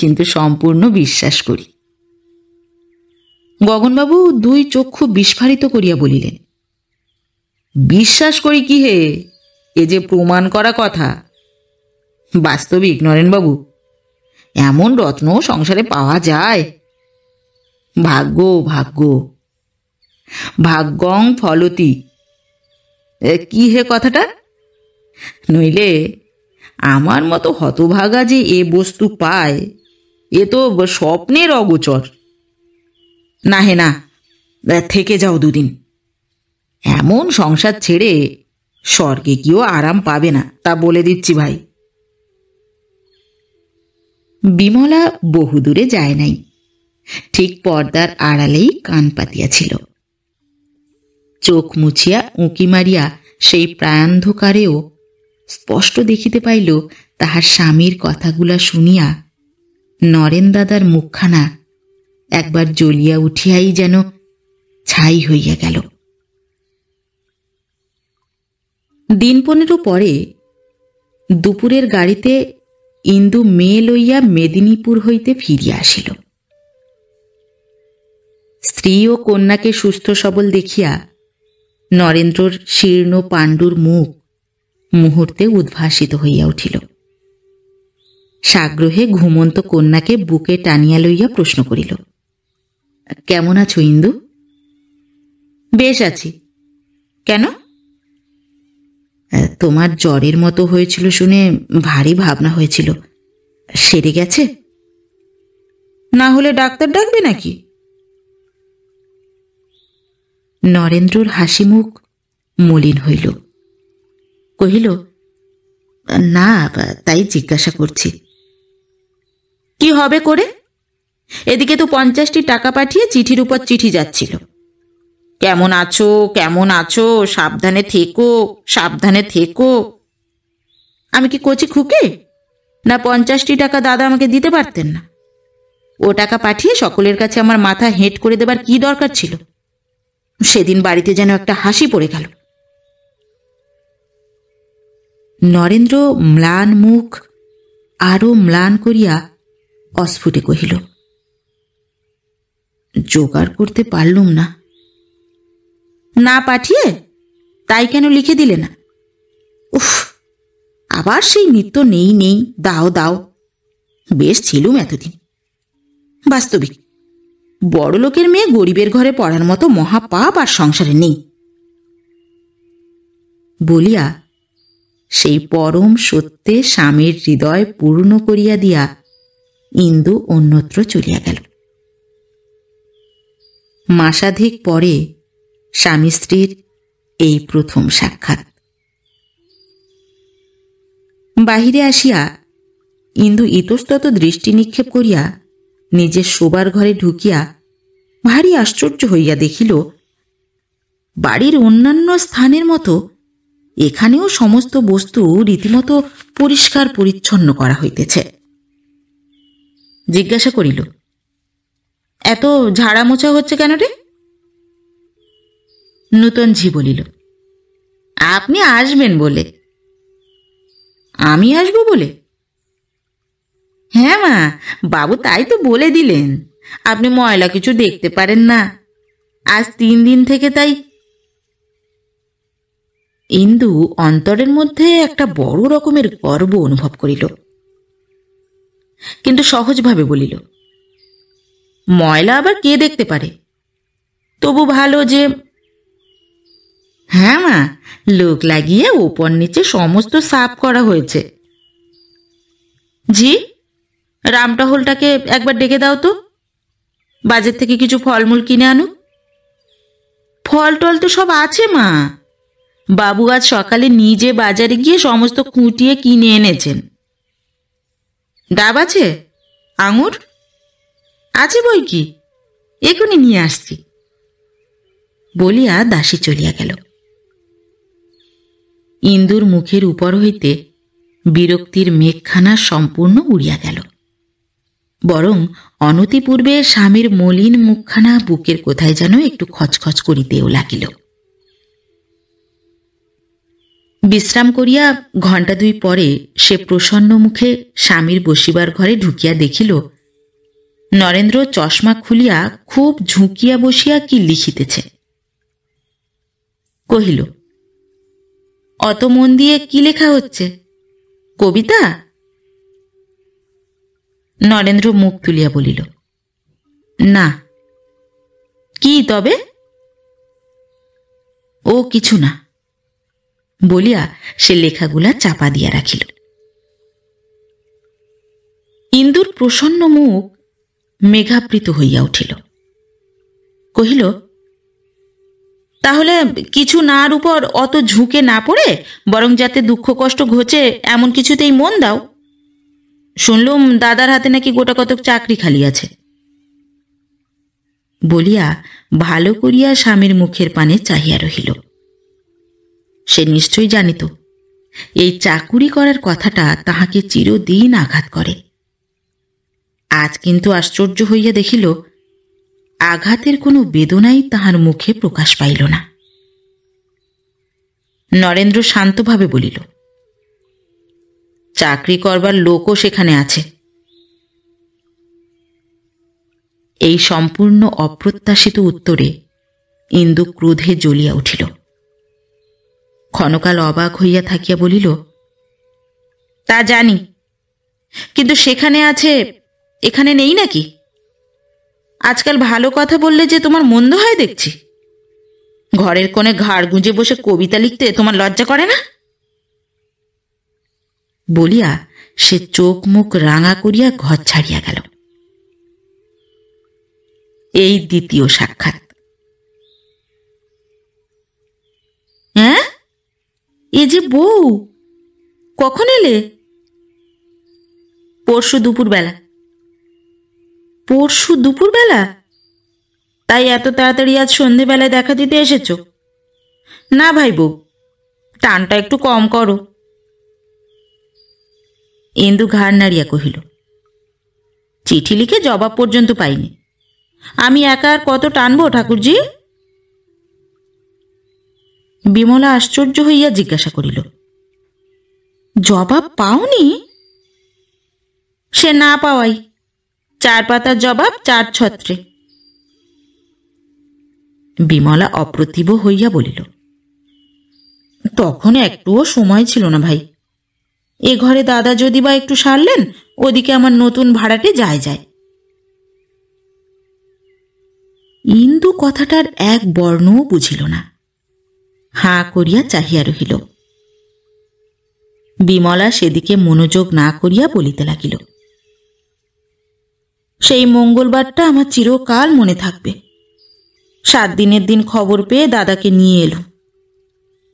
কিন্তু সম্পূর্ণ বিশ্বাস করি। গগনবাবু দুই চক্ষু বিস্ফারিত করিয়া বলিলেন, বিশ্বাস করি কি হে? এ যে প্রমাণ করা কথা। বাস্তবিক নরেনবাবু, এমন রত্ন সংসারে পাওয়া যায়? ভাগ্য ভাগ্য, ভাগ্যং ফলতি। কি হে কথাটা? নইলে আমার মতো হতভাগা যে এ বস্তু পায় এ তো স্বপ্নের অগোচর। না হে না, থেকে যাও দুদিন। এমন সংসার ছেড়ে স্বর্গে গিয়েও আরাম পাবে না, তা বলে দিচ্ছি ভাই। বিমলা বহুদূরে যায় নাই, ঠিক পর্দার আড়ালেই কান পাতিয়াছিল। চোখ মুছিয়া উঁকি মারিয়া সেই প্রায়ান্ধকারেও স্পষ্ট দেখিতে পাইল তাহার স্বামীর কথাগুলা শুনিয়া নরেন দাদার মুখখানা একবার জ্বলিয়া উঠিয়াই যেন ছাই হইয়া গেল। দিন 15 পরে দুপুরের গাড়িতে ইন্দু মেয়ে লইয়া মেদিনীপুর হইতে ফিরিয়া আসিল। স্ত্রী ও কন্যাকে সুস্থ সবল দেখিয়া নরেন্দ্রর শীর্ণ পাণ্ডুর মুখ মুহূর্তে উদ্ভাসিত হইয়া উঠিল। সাগ্রহে ঘুমন্ত কন্যাকে বুকে টানিয়া লইয়া প্রশ্ন করিল, কেমন আছো ইন্দু? বেশ আছি। কেন? তোমার জ্বরের মতো হয়েছিল শুনে ভারী ভাবনা হয়েছিল, সেরে গেছে? না হলে ডাক্তার ডাকবে নাকি? নরেন্দ্রর হাসি মুখ মলিন হইল। কহিল, না, তাই জিজ্ঞাসা করছি। কি হবে করে? এদিকে তো 50টি টাকা পাঠিয়ে চিঠির উপর চিঠি যাচ্ছিল, কেমন আছো কেমন আছো, সাবধানে থেকো সাবধানে থেকো। আমি কি কচি খুকে? না 50টি টাকা দাদা আমাকে দিতে পারতেন না? ও টাকা পাঠিয়ে সকলের কাছে আমার মাথা হেঁট করে দেবার কি দরকার ছিল? সেদিন বাড়িতে যেন একটা হাসি পড়ে গেল। নরেন্দ্র ম্লান মুখ আরো ম্লান করিয়া অস্ফুটে কহিল, জোগাড় করতে পারলুম না। না পাঠিয়ে তাই কেন লিখে দিলে না? উফ, আবার সেই নিত্য নেই নেই দাও দাও। বেশ ছিলুম এতদিন। বাস্তবিক বড়লোকের মেয়ে গরিবের ঘরে পড়ার মতো মহাপাপ আর সংসারে নেই। বলিয়া সেই পরম সত্যে স্বামীর হৃদয় পূর্ণ করিয়া দিয়া ইন্দু অন্যত্র চলিয়া গেল। মাসাধিক পরে স্বামী স্ত্রীর এই প্রথম সাক্ষাৎ। বাহিরে আসিয়া ইন্দু ইতস্তত দৃষ্টি নিক্ষেপ করিয়া নিজের শোবার ঘরে ঢুকিয়া ভারী আশ্চর্য হইয়া দেখিল বাড়ির অন্যান্য স্থানের মতো এখানেও সমস্ত বস্তু রীতিমতো পরিষ্কার পরিচ্ছন্ন করা হইতেছে। জিজ্ঞাসা করিল, এত ঝাড়া মোছা হচ্ছে কেন রে? নূতন ঝি বলিল, আপনি আসবেন বলে। আমি আসবো বলে? হ্যাঁ মা, বাবু তাই তো বলে দিলেন, আপনি ময়লা কিছু দেখতে পারেন না, আজ 3 দিন থেকে। তাই ইন্দু অন্তরের মধ্যে একটা বড় রকমের গর্ব অনুভব করিল, কিন্তু সহজভাবে বলিল, ময়লা আবার কে দেখতে পারে? তবু ভালো যে। হ্যাঁ মা, লোক লাগিয়ে ওপর নিচে সমস্ত সাফ করা হয়েছে। জি, রামটহলটাকে একবার ডেকে দাও তো, বাজার থেকে কিছু ফলমূল কিনে আনুক। ফল টল তো সব আছে মা, বাবু আজ সকালে নিজে বাজারে গিয়ে সমস্ত খুঁটিয়ে কিনে এনেছেন। ডাব আছে, আঙুর আছে বই কি, এখনই নিয়ে আসছি বলিয়া দাসী চলিয়া গেল। ইন্দুর মুখের উপর হইতে বিরক্তির মেঘখানা সম্পূর্ণ উড়িয়া গেল, বরং অনতিপূর্বে স্বামীর মলিন মুখখানা বুকের কোথায় যেন একটু খচখচ করিতেও লাগিল। বিশ্রাম করিয়া 1 ঘণ্টা 2 পরে সে প্রসন্ন মুখে স্বামীর বসিবার ঘরে ঢুকিয়া দেখিল নরেন্দ্র চশমা খুলিয়া খুব ঝুঁকিয়া বসিয়া কি লিখিতেছে। কহিল, অত মন দিয়ে কি লেখা হচ্ছে? কবিতা? নরেন্দ্র মুখ তুলিয়া বলিল, না। কি তবে? ও কিছু না বলিয়া সে লেখাগুলা চাপা দিয়া রাখিল। ইন্দুর প্রসন্ন মুখ মেঘাবৃত হইয়া উঠিল। কহিল, তাহলে কিছু নার উপর অত ঝুঁকে না পড়ে বরং যাতে দুঃখ কষ্ট ঘোচে এমন কিছুতেই মন দাও। শুনলুম দাদার হাতে নাকি গোটা কতক চাকরি খালি আছে। বলিয়া ভালো করিয়া স্বামীর মুখের পানে চাহিয়া রহিল। সে নিশ্চয়ই জানিত এই চাকুরি করার কথাটা তাহাকে চিরদিন আঘাত করে। আজ কিন্তু আশ্চর্য হইয়া দেখিল আঘাতের কোনো বেদনাই তাহার মুখে প্রকাশ পাইল না। নরেন্দ্র শান্তভাবে বলিল, চাকরি করবার লোকও সেখানে আছে। এই সম্পূর্ণ অপ্রত্যাশিত উত্তরে ইন্দু ক্রোধে জ্বলিয়া উঠিল। ক্ষণকাল অবাক হইয়া থাকিয়া বলিল, তা জানি, কিন্তু সেখানে আছে এখানে নেই নাকি? আজকাল ভালো কথা বললে যে তোমার মন্দ হয় দেখছি। ঘরের কোণে ঘাড় গুঁজে বসে কবিতা লিখতে তোমার লজ্জা করে না? বলিয়া সে চোখ মুখ রাঙা করিয়া ঘর ছাড়িয়া গেল। এই দ্বিতীয় সাক্ষাৎ। হ্যাঁ, এ যে বউ, কখন এলে? পরশু দুপুরবেলা। পরশু দুপুরবেলা? তাই এত তাড়াতাড়ি আজ সন্ধেবেলায় দেখা দিতে এসেছ? না ভাই বউ, টানটা একটু কম করো। ইন্দু ঘাড় নাড়িয়া কহিল, চিঠি লিখে জবাব পর্যন্ত পাইনি, আমি একা আর কত টানবো ঠাকুরজি? বিমলা আশ্চর্য হইয়া জিজ্ঞাসা করিল, জবাব পাওনি? সে না পাওয়াই 4 পাতার জবাব 4 ছত্রে। বিমলা অপ্রতিভ হইয়া বলিল, তখন একটুও সময় ছিল না ভাই। এ ঘরে দাদা যদি বা একটু সারলেন, ওদিকে আমার নতুন ভাড়াটে যায়। ইন্দু কথাটার এক বর্ণও বুঝিল না, হাঁ করিয়া চাহিয়া রহিল। বিমলা সেদিকে মনোযোগ না করিয়া বলিতে লাগিল, সেই মঙ্গলবারটা আমার চিরকাল মনে থাকবে। 7 দিনের দিন খবর পেয়ে দাদাকে নিয়ে এলো।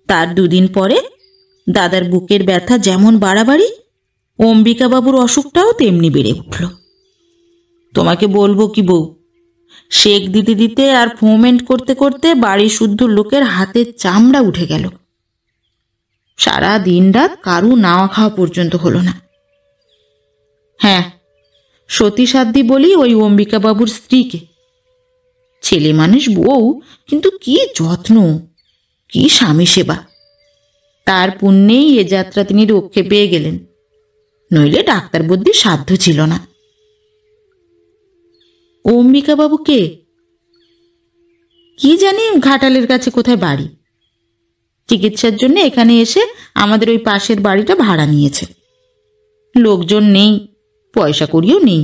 তার 2 দিন পরে দাদার বুকের ব্যথা যেমন বাড়াবাড়ি, অম্বিকাবাবুর অসুখটাও তেমনি বেড়ে উঠল। তোমাকে বলবো কি বউ, শেক দিতে দিতে আর ফোমেন্ট করতে করতে বাড়ি শুদ্ধ লোকের হাতের চামড়া উঠে গেল। সারা দিন রাত কারু নাওয়া খাওয়া পর্যন্ত হলো না। হ্যাঁ, সতী সাধ্যি বলি ওই অম্বিকা বাবুর স্ত্রীকে। ছেলে মানুষ বউ, কিন্তু কি যত্ন, কি স্বামী সেবা। তার পুণ্যেই এ যাত্রা তিনি রক্ষে পেয়ে গেলেন, নইলে ডাক্তার বুদ্ধির সাধ্য ছিল না। অম্বিকা বাবু কে? কি জানি, ঘাটালের কাছে কোথায় বাড়ি। চিকিৎসার জন্য এখানে এসে আমাদের ওই পাশের বাড়িটা ভাড়া নিয়েছে। লোকজন নেই, পয়সা কড়িও নেই,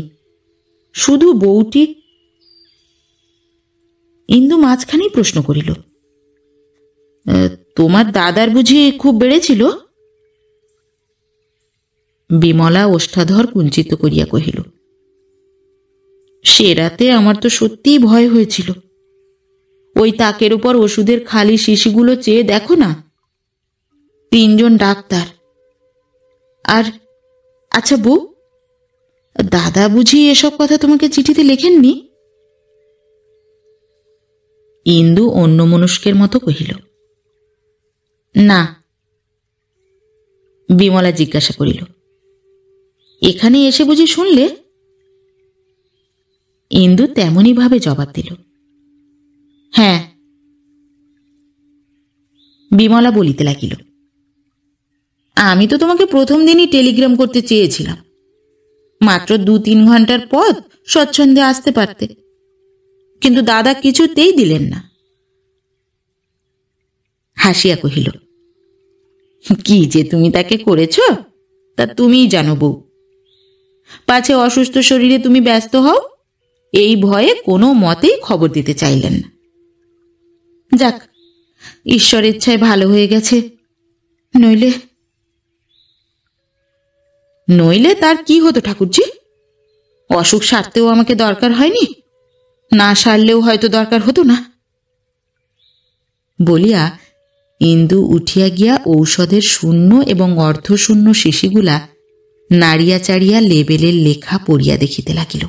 শুধু বউটি। ইন্দু মাঝখানেই প্রশ্ন করিল, তোমার দাদার বুঝি খুব বেড়েছিল? বিমলা ওষ্ঠাধর কুঞ্চিত করিয়া কহিল, সে রাতে আমার তো সত্যিই ভয় হয়েছিল। ওই তাকের উপর ওষুধের খালি শিশিগুলো চেয়ে দেখো না, 3 জন ডাক্তার। আর আচ্ছা বউ, দাদা বুঝি এসব কথা তোমাকে চিঠিতে লেখেননি? ইন্দু অন্যমনস্কের মতো কহিল, না। বিমলা জিজ্ঞাসা করিল, এখানে এসে বুঝি শুনলে? ইন্দু তেমনই ভাবে জবাব দিল, হ্যাঁ। বিমলা বলিতে লাগিল, আমি তো তোমাকে প্রথম দিনই টেলিগ্রাম করতে চেয়েছিলাম, মাত্র 2-3 ঘন্টার পথ, স্বচ্ছন্দে আসতে পারতে, কিন্তু দাদা কিছুতেই দিলেন না। হাসিয়া কহিল, কি যে তুমি তাকে করেছ তা তুমিই জানো বউ। পাছে অসুস্থ শরীরে তুমি ব্যস্ত হও, এই ভয়ে কোনো মতেই খবর দিতে চাইলেন না। যাক, ঈশ্বরের ইচ্ছায় ভালো হয়ে গেছে, নইলে নইলে তার কি হতো ঠাকুরজি? অসুখ সারতেও আমাকে দরকার হয়নি, না সারলেও হয়তো দরকার হতো না। বলিয়া ইন্দু উঠিয়া গিয়া ঔষধের শূন্য এবং অর্ধশূন্য শিশিগুলা নাড়িয়া চাড়িয়া লেবেলের লেখা পড়িয়া দেখিতে লাগিল।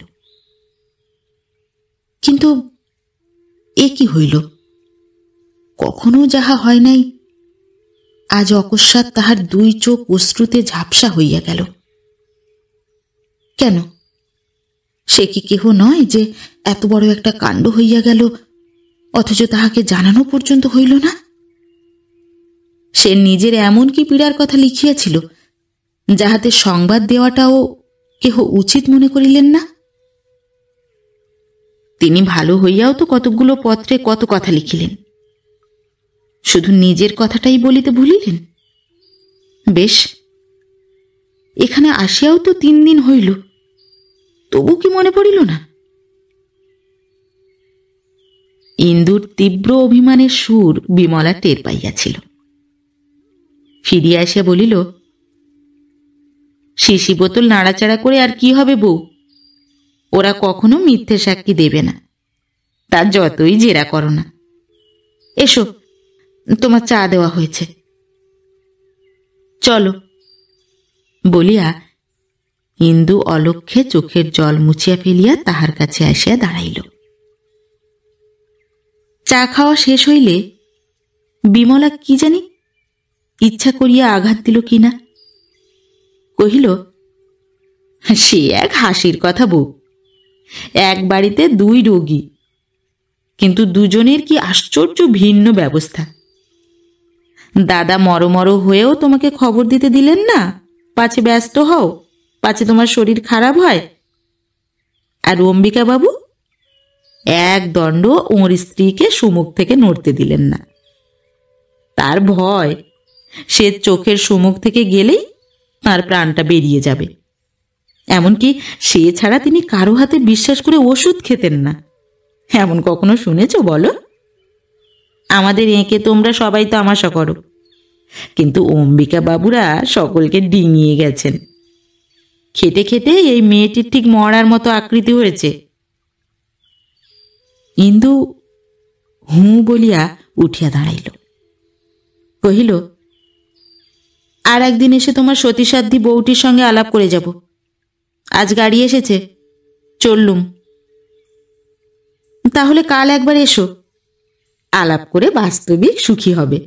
কিন্তু এ কি হইল? কখনো যাহা হয় নাই, আজ অকস্মাৎ তাহার 2 চোখ অশ্রুতে ঝাপসা হইয়া গেল। কেন? সে কি কেহ নয় যে এত বড় একটা কাণ্ড হইয়া গেল, অথচ তাহাকে জানানো পর্যন্ত হইল না? সে নিজের এমন কি পীড়ার কথা লিখিয়াছিল, যাহাতে সংবাদ দেওয়াটাও কেহ উচিত মনে করিলেন না? তিনি ভালো হইয়াও তো কতকগুলো পত্রে কত কথা লিখিলেন, শুধু নিজের কথাটাই বলিতে ভুলিলেন। বেশ, এখানে আসিয়াও তো 3 দিন হইল, তবু কি মনে পড়িল না? ইন্দুর তীব্র অভিমানের সুর বিমলা টের পাইয়াছিল। ফিরিয়া আসিয়া বলিল, শিশি বোতল নাড়াচাড়া করে আর কি হবে বউ? ওরা কখনো মিথ্যে সাক্ষী দেবে না, তার যতই জেরা করো না। এসো, তোমার চা দেওয়া হয়েছে, চলো। বলিয়া ইন্দু অলক্ষ্যে চোখের জল মুছিয়া ফেলিয়া তাহার কাছে আসিয়া দাঁড়াইল। চা খাওয়া শেষ হইলে বিমলা কি জানি ইচ্ছা করিয়া আঘাত দিল কিনা, কহিল, সে এক হাসির কথা বউ। এক বাড়িতে 2 রোগী, কিন্তু দুজনের কি আশ্চর্য ভিন্ন ব্যবস্থা। দাদা মরমর হয়েও তোমাকে খবর দিতে দিলেন না, পাছে ব্যস্ত হও, পাছে তোমার শরীর খারাপ হয়। আর অম্বিকা বাবু এক দণ্ড ওর স্ত্রীকে সুমুখ থেকে নড়তে দিলেন না। তার ভয় সে চোখের সুমুখ থেকে গেলেই তার প্রাণটা বেরিয়ে যাবে। এমনকি সে ছাড়া তিনি কারো হাতে বিশ্বাস করে ওষুধ খেতেন না। এমন কখনো শুনেছ বলো? আমাদের এঁকে তোমরা সবাই তামাশা করো, কিন্তু অম্বিকা বাবুরা সকলকে ডিঙিয়ে গেছেন। খেটে খেটে এই মেয়েটির ঠিক মরার মতো আকৃতি হয়েছে। ইন্দু হুঁ বলিয়া উঠিয়া দাঁড়াইল, কহিল, আর একদিন এসে তোমার সতীসাধ্যী বউটির সঙ্গে আলাপ করে যাব। আজ গাড়ি এসেছে, চললুম। তাহলে কাল একবার এসো, আলাপ করে বাস্তবিক সুখী হবে।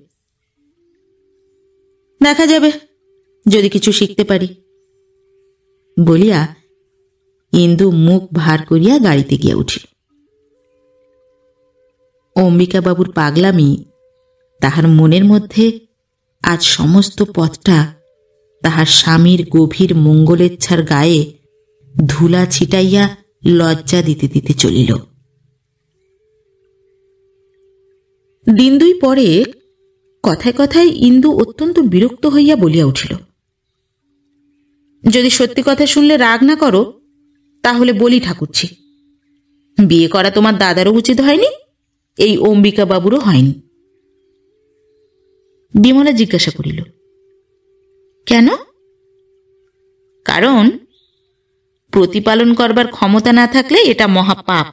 দেখা যাবে, যদি কিছু শিখতে পারি বলিয়া ইন্দু মুখ ভার করিয়া গাড়িতে গিয়া উঠিল। অম্বিকাবাবুর পাগলামি তাহার মনের মধ্যে আজ সমস্ত পথটা তাহার স্বামীর গভীর মঙ্গলেচ্ছার গায়ে ধুলা ছিটাইয়া লজ্জা দিতে দিতে চলিল। দিন দুই পরে কথায় কথায় ইন্দু অত্যন্ত বিরক্ত হইয়া বলিয়া উঠিল, যদি সত্যি কথা শুনলে রাগ না করো তাহলে বলি ঠাকুরছি, বিয়ে করা তোমার দাদারও উচিত হয়নি, এই অম্বিকা বাবুরও হয়নি। বিমলা জিজ্ঞাসা করিল, কেন? কারণ প্রতিপালন করবার ক্ষমতা না থাকলে এটা মহাপাপ।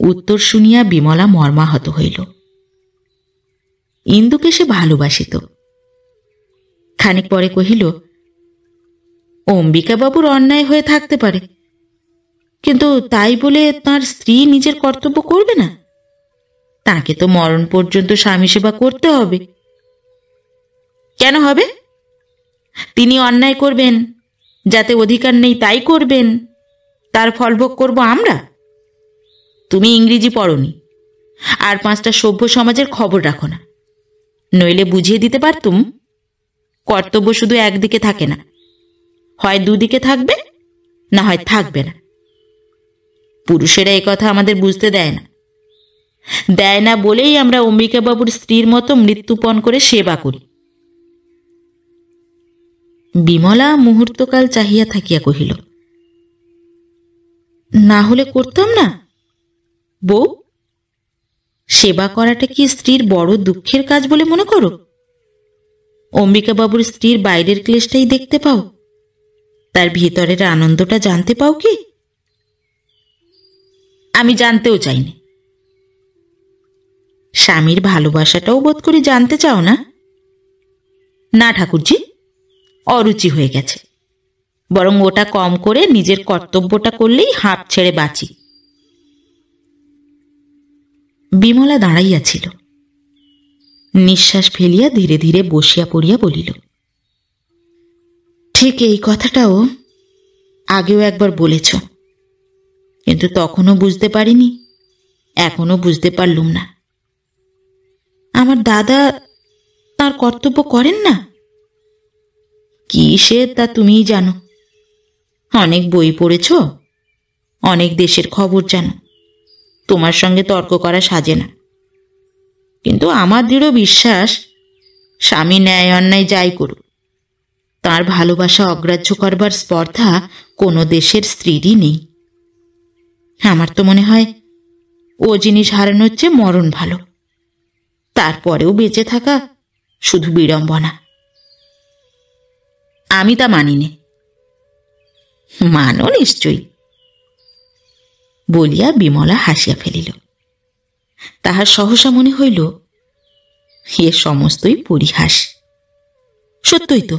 উত্তর শুনিয়া বিমলা মর্মাহত হইল। ইন্দুকে সে ভালোবাসিত। খানিক পরে কহিল, অম্বিকাবাবুর অন্যায় হয়ে থাকতে পারে, কিন্তু তাই বলে তার স্ত্রী নিজের কর্তব্য করবে না? তাকে তো মরণ পর্যন্ত স্বামী সেবা করতে হবে। কেন হবে? তিনি অন্যায় করবেন, যাতে অধিকার নেই তাই করবেন, তার ফলভোগ করব আমরা? তুমি ইংরেজি পড়নি, আর 5টা সভ্য সমাজের খবর রাখো না, নইলে বুঝিয়ে দিতে পারতুম কর্তব্য শুধু একদিকে থাকে না, হয় দুদিকে থাকবে, না হয় থাকবে না। পুরুষেরা এই কথা আমাদের বুঝতে দেয় না বলেই আমরা অম্বিকাবাবুর স্ত্রীর মতো মৃত্যুপণ করে সেবা করি। বিমলা মুহূর্তকাল চাহিয়া থাকিয়া কহিল, না হলে করতাম না বউ? সেবা করাটা কি স্ত্রীর বড় দুঃখের কাজ বলে মনে করো? অম্বিকাবাবুর স্ত্রীর বাইরের ক্লেশটাই দেখতে পাও, তার ভিতরের আনন্দটা জানতে পাও কি? আমি জানতেও চাইনি। স্বামীর ভালোবাসাটাও বোধ করি জানতে চাও না? না ঠাকুরজি, অরুচি হয়ে গেছে, বরং ওটা কম করে নিজের কর্তব্যটা করলেই হাঁপ ছেড়ে বাঁচি। বিমলা দাঁড়াইয়াছিল, নিঃশ্বাস ফেলিয়া ধীরে ধীরে বসিয়া পড়িয়া বলিল, ঠিক এই কথাটাও আগেও একবার বলেছ, কিন্তু তখনও বুঝতে পারিনি, এখনো বুঝতে পারলুম না। আমার দাদা তার কর্তব্য করেন না? কি সে তা তুমিই জানো, অনেক বই পড়েছ, অনেক দেশের খবর জানো, তোমার সঙ্গে তর্ক করা সাজে না। কিন্তু আমার দৃঢ় বিশ্বাস, স্বামী ন্যায় অন্যায় যাই করুক, তার ভালোবাসা অগ্রাহ্য করবার স্পর্ধা কোনো দেশের স্ত্রীরই নেই। আমার তো মনে হয় ও জিনিস হারানোর চেয়ে মরণ ভালো, তারপরেও বেঁচে থাকা শুধু বিড়ম্বনা। আমি তা মানি নে। মানো নিশ্চয়ই বলিয়া বিমলা হাসিয়া ফেলিল। তাহার সহসা মনে হইল এ সমস্তই পরিহাস। সত্যই তো,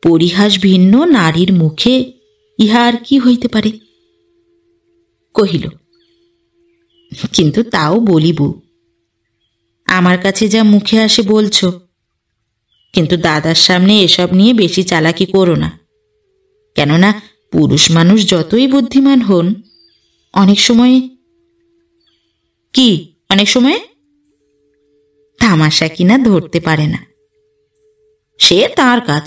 পরিহাস ভিন্ন নারীর মুখে ইহা আর কি হইতে পারে? কহিল, কিন্তু তাও বলিব, আমার কাছে যা মুখে আসে বলছ, কিন্তু দাদার সামনে এসব নিয়ে বেশি চালাকি করো না। কেননা পুরুষ মানুষ যতই বুদ্ধিমান হন, অনেক সময় কি অনেক সময় তামাশা কিনা ধরতে পারে না। সে তার কাজ,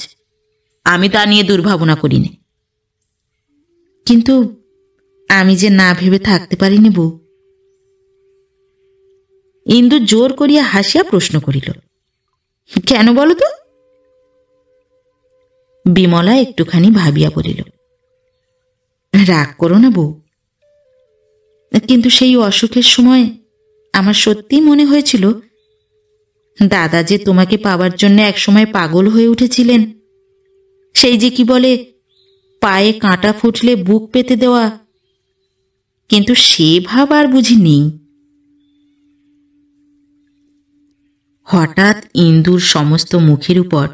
আমি তা নিয়ে দুর্ভাবনা করি না। কিন্তু আমি যে না ভেবে থাকতে পারিনি বউ। ইন্দু জোর করিয়া হাসিয়া প্রশ্ন করিল, কেন বলো তো? বিমলা একটুখানি ভাবিয়া বলিল, রাগ করো না বউ, কিন্তু সেই অসুখের সময় আমার সত্যিই মনে হয়েছিল দাদা যে তোমাকে পাবার জন্য একসময় পাগল হয়ে উঠেছিলেন, সেই যে কি বলে পায়ে কাঁটা ফুটলে বুক পেতে দেওয়া, কিন্তু সে ভাব আর বুঝি নেই। হঠাৎ ইন্দুর সমস্ত মুখের উপর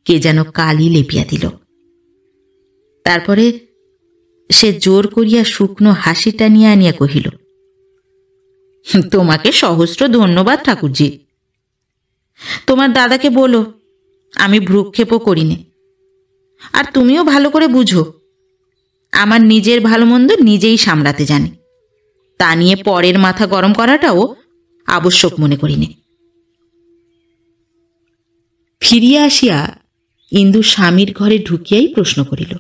কে যেন কালি লেপিয়া দিল। তারপরে সে জোর করিয়া শুকনো হাসি টানিয়া আনিয়া কহিল, তোমাকে সহস্র ধন্যবাদ ঠাকুরজি। তোমার দাদাকে বলো আমি ভ্রুক্ষেপও করিনি। আর তুমিও ভালো করে বুঝো, আমার নিজের ভালো মন্দ নিজেই সামলাতে জানি, তা নিয়ে পরের মাথা গরম করাটাও আবশ্যক মনে করিনি। ফিরিয়া আসিয়া ইন্দু স্বামীর ঘরে ঢুকিয়াই প্রশ্ন করিল,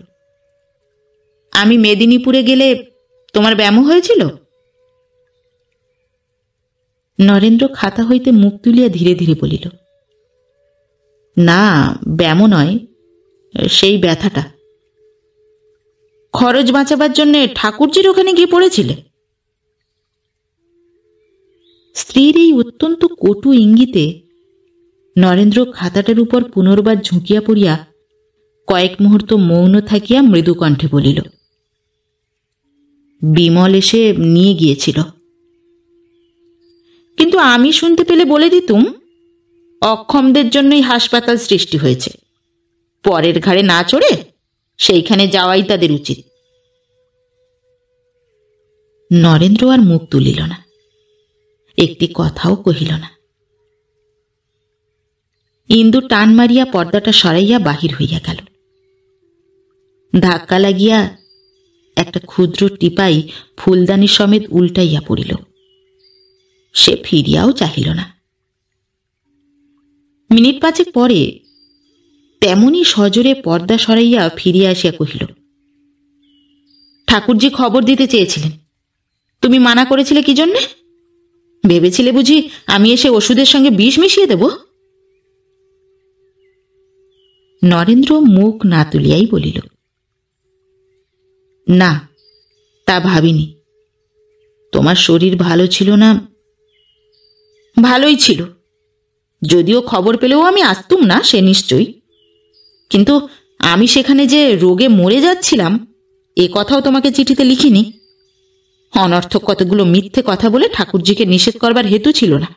আমি মেদিনীপুরে গেলে তোমার ব্যামো হয়েছিল? নরেন্দ্র খাতা হইতে মুখ তুলিয়া ধীরে ধীরে বলিল, না ব্যামো নয়, সেই ব্যথাটা। খরচ বাঁচাবার জন্য ঠাকুরজির ওখানে গিয়ে পড়েছিলে? স্ত্রীর এই অত্যন্ত কটু ইঙ্গিতে নরেন্দ্র খাতাটার উপর পুনর্বার ঝুঁকিয়া পড়িয়া কয়েক মুহূর্ত মৌন থাকিয়া মৃদু কণ্ঠে বলিল, বিমল এসে নিয়ে গিয়েছিল। কিন্তু আমি শুনতে পেলে বলে দিতুম, অক্ষমদের জন্যই হাসপাতাল সৃষ্টি হয়েছে, পরের ঘাড়ে না চড়ে সেইখানে যাওয়াই তাদের উচিত। নরেন্দ্র আর মুখ তুলিল না, একটি কথাও কহিল না। ইন্দু টান মারিয়া পর্দাটা সরাইয়া বাহির হইয়া গেল। ধাক্কা লাগিয়া একটা ক্ষুদ্র টিপাই ফুলদানি সমেত উল্টাইয়া পড়িল। সে ফিরিয়াও চাহিল না। মিনিট পাঁচেক পরে তেমনি সজোরে পর্দা সরাইয়া ফিরিয়া আসিয়া কহিল, ঠাকুরজি খবর দিতে চেয়েছিলেন, তুমি মানা করেছিলে কি জন্যে? ভেবেছিলে বুঝি আমি এসে ওষুধের সঙ্গে বিষ মিশিয়ে দেব? নরেন্দ্র মুখ না তুলিয়াই বলিল, না তা ভাবিনি। তোমার শরীর ভালো ছিল না। ভালোই ছিল, যদিও খবর পেলেও আমি আসতুম না, সে নিশ্চয়ই। কিন্তু আমি সেখানে যে রোগে মরে যাচ্ছিলাম এ কথাও তোমাকে চিঠিতে লিখিনি। অনর্থক কতগুলো মিথ্যে কথা বলে ঠাকুরজিকে নিষেধ করবার হেতু ছিল না।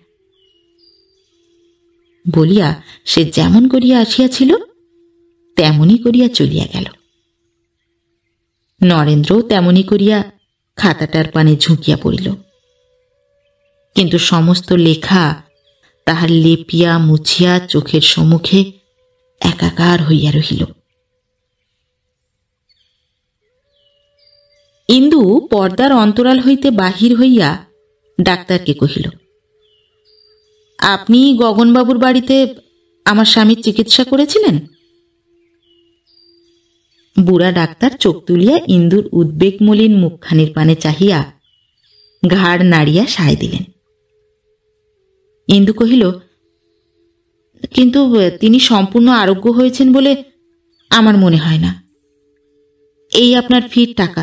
বলিয়া সে যেমন করিয়া আসিয়াছিল তেমনি করিয়া চলিয়া গেল। নরেন্দ্র তেমনি করিয়া খাতাটার পানে ঝুঁকিয়া পড়িল, কিন্তু সমস্ত লেখা তাহার লেপিয়া মুছিয়া চোখের সম্মুখে একাকার হইয়া রহিল। ইন্দু পর্দার অন্তরাল হইতে বাহির হইয়া ডাক্তারকে কহিল, আপনি গগনবাবুর বাড়িতে আমার স্বামীর চিকিৎসা করেছিলেন? বুড়া ডাক্তার চোখ তুলিয়া ইন্দুর উদ্বেগমলিন মুখখানির পানে চাহিয়া ঘাড় নাড়িয়া সায় দিলেন। ইন্দু কহিল, কিন্তু তিনি সম্পূর্ণ আরোগ্য হয়েছেন বলে আমার মনে হয় না। এই আপনার ফির টাকা,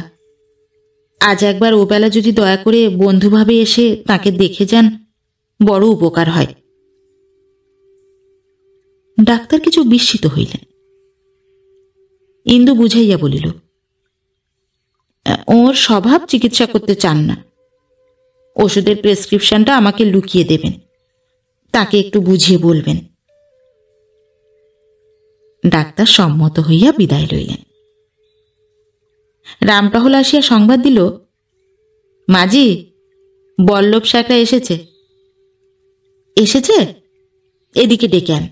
আজ একবার ওবেলা যদি দয়া করে বন্ধুভাবে এসে তাকে দেখে যান বড় উপকার হয়। ডাক্তার কিছু বিস্মিত হইলেন। ইন্দু বুঝাইয়া বলিল, ওর স্বভাব চিকিৎসা করতে চান না। ওষুধের প্রেসক্রিপশনটা আমাকে লুকিয়ে দেবেন, তাকে একটু বুঝিয়ে বলবেন। ডাক্তার সম্মত হইয়া বিদায় লইলেন। রামটহল আসিয়া সংবাদ দিল, মাঝি, বল্লভ স্যাকরা এসেছে। এসেছে? এদিকে ডেকে আন।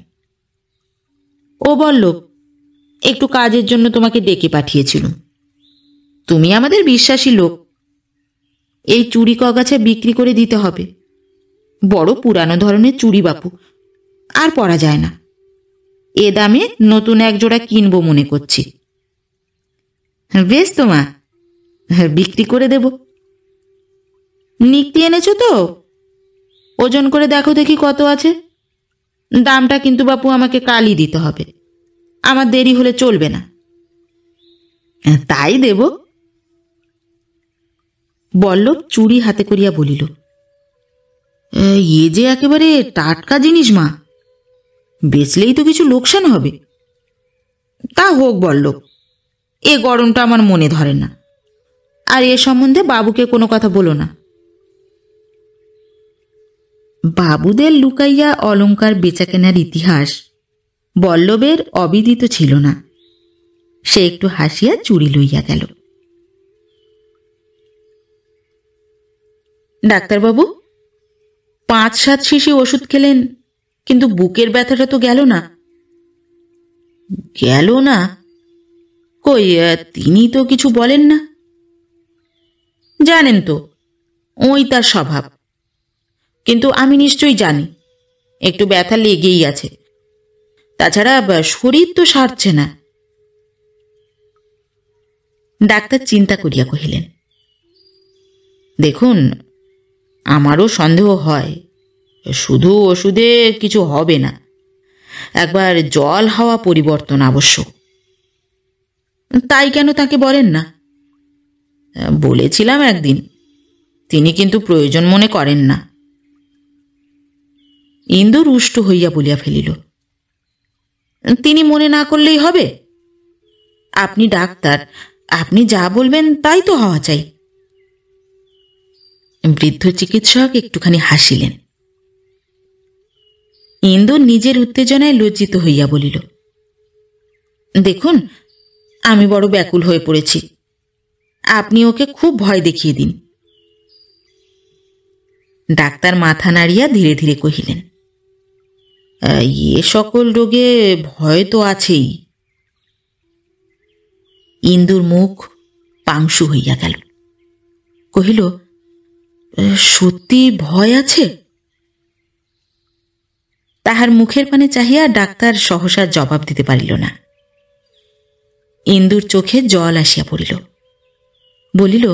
ও বল্লভ, একটু কাজের জন্য তোমাকে ডেকে পাঠিয়েছিলুম। তুমি আমাদের বিশ্বাসী লোক। এই চুড়ি কগাছা বিক্রি করে দিতে হবে। বড় পুরানো ধরনের চুড়ি বাপু, আর পরা যায় না। এ দামে নতুন এক জোড়া কিনবো মনে করছি। বেশ তো মা, বিক্রি করে দেব। নিক্তি এনেছো তো? ওজন করে দেখো দেখি কত আছে। দামটা কিন্তু বাপু আমাকে কালই দিতে হবে, আমার দেরি হলে চলবে না। তাই দেব। বল্লভ চুড়ি হাতে করিয়া বলিল, এ যে একেবারে টাটকা জিনিস মা, বেচলেই তো কিছু লোকসান হবে। তা হোক বল্লভ, এ গরমটা আমার মনে ধরে না। আর এ সম্বন্ধে বাবুকে কোনো কথা বলো না। বাবুদের লুকাইয়া অলংকার বেচাকেনার ইতিহাস বল্লভের অবিদিত ছিল না। সে একটু হাসিয়া চুড়ি লইয়া গেল। ডাক্তারবাবু, 5-7 শিশি ওষুধ খেলেন, কিন্তু বুকের ব্যথাটা তো গেল না। গেল না? কই, তিনি তো কিছু বলেন না। জানেন তো, ওই তার স্বভাব। কিন্তু আমি নিশ্চয়ই জানি একটু ব্যথা লেগেই আছে। তাছাড়া শরীর তো সারছে না। ডাক্তার চিন্তা করিয়া কহিলেন, দেখুন, আমারও সন্দেহ হয় শুধু ওষুধে কিছু হবে না, একবার জল হাওয়া পরিবর্তন আবশ্যক। তাই কেন তাকে বলেন না? বলেছিলাম একদিন, তিনি কিন্তু প্রয়োজন মনে করেন না। ইন্দু রুষ্ট হইয়া বলিয়া ফেলিল, তিনি মনে না করলেই হবে? আপনি ডাক্তার, আপনি যা বলবেন তাই তো হওয়া চাই। বৃদ্ধ চিকিৎসক একটুখানি হাসিলেন। ইন্দু নিজের উত্তেজনায় লজ্জিত হইয়া বলিল, দেখুন, আমি বড় ব্যাকুল হয়ে পড়েছি, আপনি ওকে খুব ভয় দেখিয়ে দিন। ডাক্তার মাথা নাড়িয়া ধীরে ধীরে কহিলেন, এ সকল রোগে ভয় তো আছেই। ইন্দুর মুখ পাংশু হইয়া গেল। কহিল, সত্যি ভয় আছে? তাহার মুখের পানে চাহিয়া ডাক্তার সহসা জবাব দিতে পারিল না। ইন্দুর চোখে জল আসিয়া পড়িল। বলিল,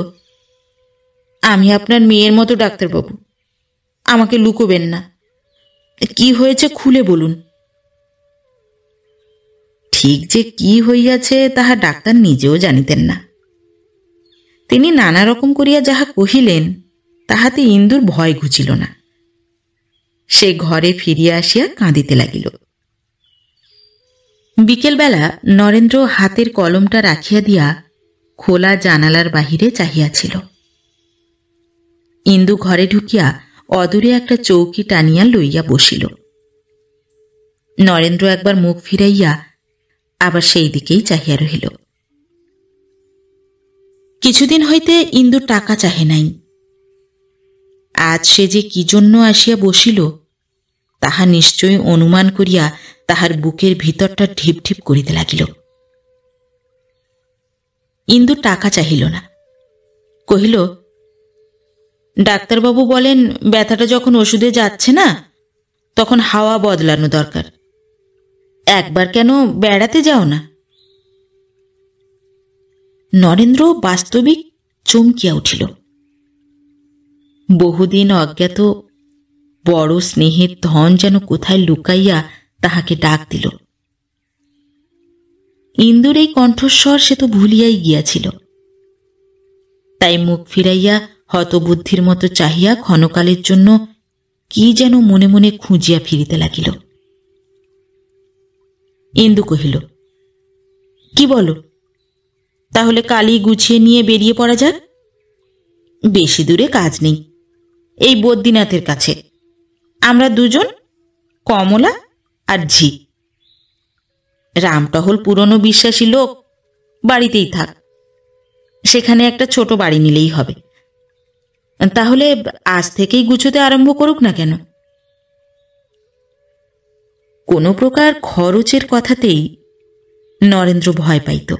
আমি আপনার মেয়ের মতো ডাক্তারবাবু, আমাকে লুকোবেন না। কি হয়েছে খুলে বলুন। ঠিক যে কি হইয়াছে তাহা ডাক্তার নিজেও জানিতেন না। তিনি নানা রকম করিয়া যাহা কহিলেন তাহাতে ইন্দুর ভয় ঘুচিল না। সে ঘরে ফিরিয়া আসিয়া কাঁদিতে লাগিল। বিকেলবেলা নরেন্দ্র হাতের কলমটা রাখিয়া দিয়া খোলা জানালার বাহিরে চাহিয়াছিল। ইন্দু ঘরে ঢুকিয়া অদূরে একটা চৌকি টানিয়া লইয়া বসিল। নরেন্দ্র একবার মুখ ফিরাইয়া আবার সেই দিকেই চাহিয়া রহিল। কিছুদিন হইতে ইন্দু টাকা চাহে নাই। আজ সে যে কি জন্য আসিয়া বসিল তাহা নিশ্চয়ই অনুমান করিয়া তাহার বুকের ভিতরটা ঢিপ ঢিপ করিতে লাগিল। ইন্দু টাকা চাহিল না, কহিল, ডাক্তারবাবু বলেন ব্যথাটা যখন ওষুধে যাচ্ছে না তখন হাওয়া বদলানো দরকার। একবার কেন বেড়াতে যাও না? নরেন্দ্র বাস্তবিক চমকিয়া উঠিল। বহুদিন অজ্ঞাত বড় স্নেহের ধন যেন কোথায় লুকাইয়া তাহাকে ডাক দিল। ইন্দুর এই কণ্ঠস্বর সে তো ভুলিয়াই গিয়াছিল। তাই মুখ ফিরাইয়া হতবুদ্ধির মতো চাহিয়া ক্ষণকালের জন্য কি যেন মনে মনে খুঁজিয়া ফিরিতে লাগিল। ইন্দু কহিল, কি বলো? তাহলে কালই গুছিয়ে নিয়ে বেরিয়ে পড়া যাক। বেশি দূরে কাজ নেই, এই বদ্রীনাথের কাছে। আমরা দুজন, কমলা আর ঝি। রামটহল পুরনো বিশ্বাসী লোক, বাড়িতেই থাক। সেখানে একটা ছোট বাড়ি নিলেই হবে। তাহলে আজ থেকেই গুছোতে আরম্ভ করুক না কেন? কোনো প্রকার খরচের কথাতেই নরেন্দ্র ভয় পাইত।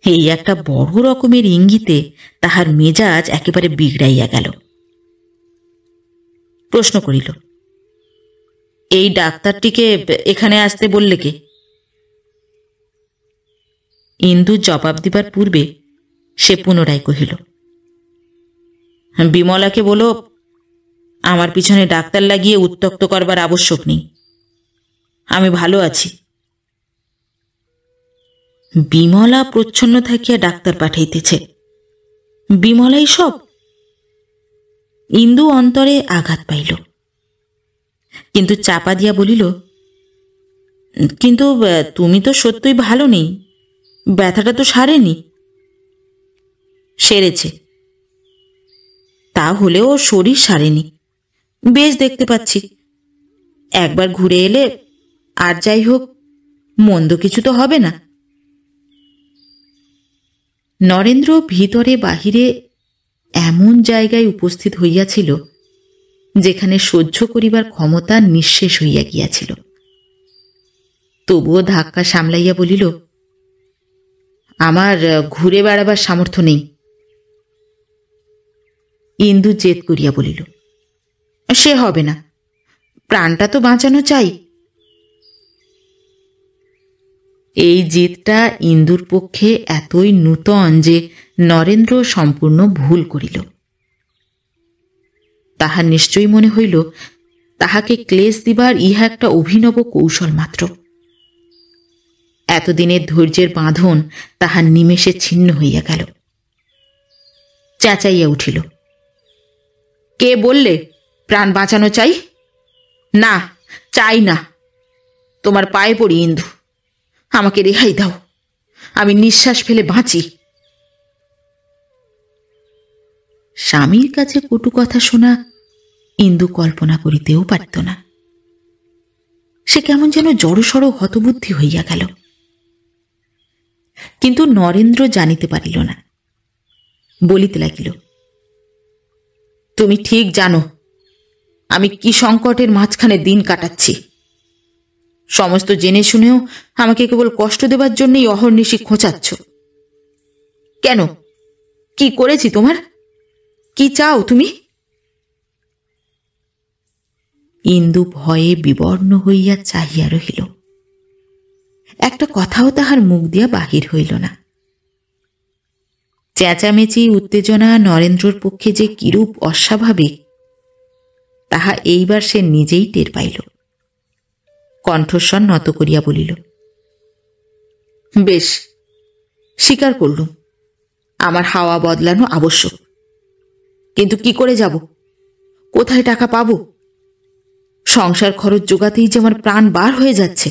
এই একটা বড় রকমের ইঙ্গিতে তাহার মেজাজ একেবারে বিগড়াইয়া গেল। প্রশ্ন করিল, এই ডাক্তারটিকে এখানে আসতে বললে কে? ইন্দু জবাব দিবার পূর্বে সে পুনরায় কহিল, বিমলাকে বলো আমার পিছনে ডাক্তার লাগিয়ে উত্ত্যক্ত করবার আবশ্যক নেই, আমি ভালো আছি। বিমলা প্রচ্ছন্ন থাকিয়া ডাক্তার পাঠাইতেছে, বিমলাই সব? ইন্দু অন্তরে আঘাত পাইল, কিন্তু চাপা দিয়া বলিল, কিন্তু তুমি তো সত্যই ভালো নেই, ব্যথাটা তো সারেনি। সেরেছে, তা হলেও শরীর সারেনি, বেশ দেখতে পাচ্ছি। একবার ঘুরে এলে আর যাই হোক, মন্দ কিছু তো হবে না। নরেন্দ্র ভিতরে বাহিরে এমন জায়গায় উপস্থিত হইয়াছিল যেখানে সহ্য করিবার ক্ষমতা নিঃশেষ হইয়া গিয়াছিল। তবুও ধাক্কা সামলাইয়া বলিল, আমার ঘুরে বেড়াবার সামর্থ্য নেই। ইন্দু জেদ করিয়া বলিল, সে হবে না, প্রাণটা তো বাঁচানো চাই। এই জেদটা ইন্দুর পক্ষে এতই নূতন যে নরেন্দ্র সম্পূর্ণ ভুল করিল। তাহার নিশ্চয়ই মনে হইল তাহাকে ক্লেশ দিবার ইহা একটা অভিনব কৌশল মাত্র। এতদিনের ধৈর্যের বাঁধন তাহার নিমেষে ছিন্ন হইয়া গেল। চেঁচাইয়া উঠিল, কে বললে প্রাণ বাঁচানো চাই? না, চাই না। তোমার পায়ে পড়ি ইন্দু, আমাকে রেহাই দাও, আমি নিঃশ্বাস ফেলে বাঁচি। স্বামীর কাছে কটু কথা শোনা ইন্দু কল্পনা করিতেও পারিত না। সে কেমন যেন জড়সড় হতবুদ্ধি হইয়া গেল। কিন্তু নরেন্দ্র জানিতে পারিল না। বলিতে লাগিল, তুমি ঠিক জানো আমি কি সংকটের মাঝখানে দিন কাটাচ্ছি। সমস্ত জেনে শুনেও আমাকে কেবল কষ্ট দেবার জন্যই অহর্নিশি খোঁচাচ্ছ। কেন? কি করেছি তোমার? কি চাও তুমি? ইন্দু ভয়ে বিবর্ণ হইয়া চাহিয়া রহিল। একটা কথাও তাহার মুখ দিয়া বাহির হইল না। চেঁচামেচি উত্তেজনা নরেন্দ্রর পক্ষে যে কিরূপ অস্বাভাবিক তাহা এইবার সে নিজেই টের পাইল। কণ্ঠস্বর নত করিয়া বলিল, বেশ, স্বীকার করলুম আমার হাওয়া বদলানো আবশ্যক, কিন্তু কি করে যাব? কোথায় টাকা পাব? সংসার খরচ জোগাতেই যে আমার প্রাণ বার হয়ে যাচ্ছে।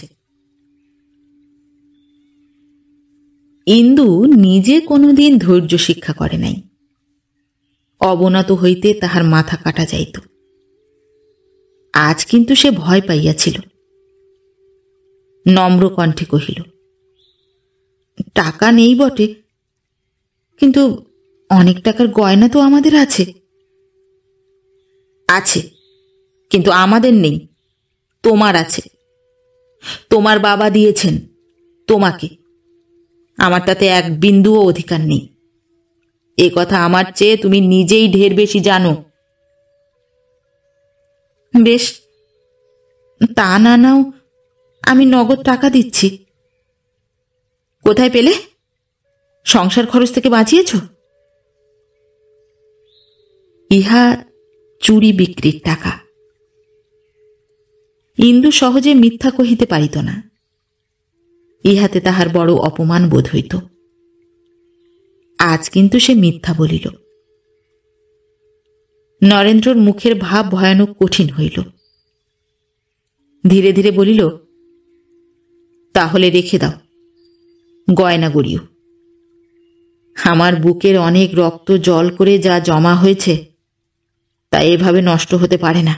ইন্দু নিজে কোনোদিন ধৈর্য শিক্ষা করে নাই। অবনত হইতে তাহার মাথা কাটা যাইত। আজ কিন্তু সে ভয় পাইয়াছিল। নম্র কণ্ঠে কহিল, টাকা নেই বটে, কিন্তু অনেক টাকার গয়না তো আমাদের আছে। আছে, কিন্তু আমাদের নেই, তোমার আছে। তোমার বাবা দিয়েছেন তোমাকে, আমার তাতে এক বিন্দুও অধিকার নেই। এ কথা আমার চেয়ে তুমি নিজেই ঢের বেশি জানো। বেশ, তা না নাও, আমি নগদ টাকা দিচ্ছি। কোথায় পেলে? সংসার খরচ থেকে বাঁচিয়েছ? ইহা চুরি বিক্রির টাকা। ইন্দু সহজে মিথ্যা কহিতে পারিত না। ইহাতে তাহার বড় অপমান বোধ হইত। আজ কিন্তু সে মিথ্যা বলিল। নরেন্দ্রর মুখের ভাব ভয়ানক কঠিন হইল। ধীরে ধীরে বলিল, তাহলে রেখে দাও, গয়না গড়িও। আমার বুকের অনেক রক্ত জল করে যা জমা হয়েছে তা এভাবে নষ্ট হতে পারে না।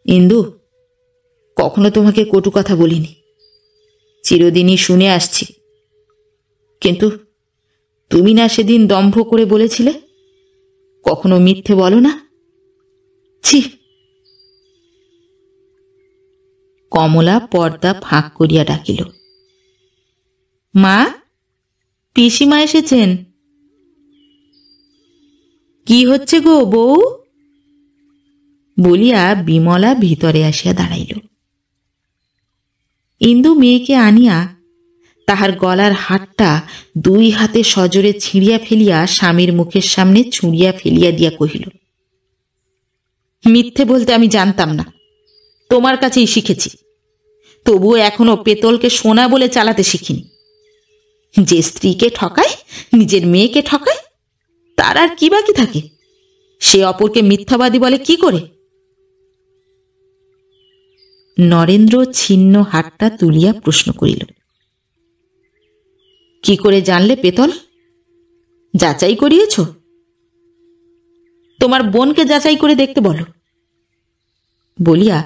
ইন্দু, কখনো তোমাকে কটু কথা বলিনি, চিরদিনই শুনে আসছি, কিন্তু তুমি না সেদিন দম্ভ করে বলেছিলে কখনো মিথ্যে বলো না? ছি! কমলা পর্দা ফাঁক করিয়া ডাকিল, মা, পিসিমা এসেছেন। কি হচ্ছে গো বউ? বলিয়া বিমলা ভিতরে আসিয়া দাঁড়াইল। ইন্দু মেয়েকে আনিয়া তাহার গলার হাতটা দুই হাতে সজোরে ছিঁড়িয়া ফেলিয়া স্বামীর মুখের সামনে ছুঁড়িয়া ফেলিয়া দিয়া কহিল, মিথ্যে বলতে আমি জানতাম না, তোমার কাছেই শিখেছি। তবুও এখনো পেতলকে সোনা বলে চালাতে শিখিনি। যে স্ত্রীকে ঠকায়, নিজের মেয়েকে ঠকায়, তার আর কি বাকি থাকে? সে অপরকে মিথ্যাবাদী বলে কি করে? নরেন্দ্র ছিন্ন হাতটা তুলিয়া প্রশ্ন করিল, কি করে জানলে পেতল? যাচাই করিয়েছ? তোমার বোনকে যাচাই করে দেখতে বলো। বলিয়া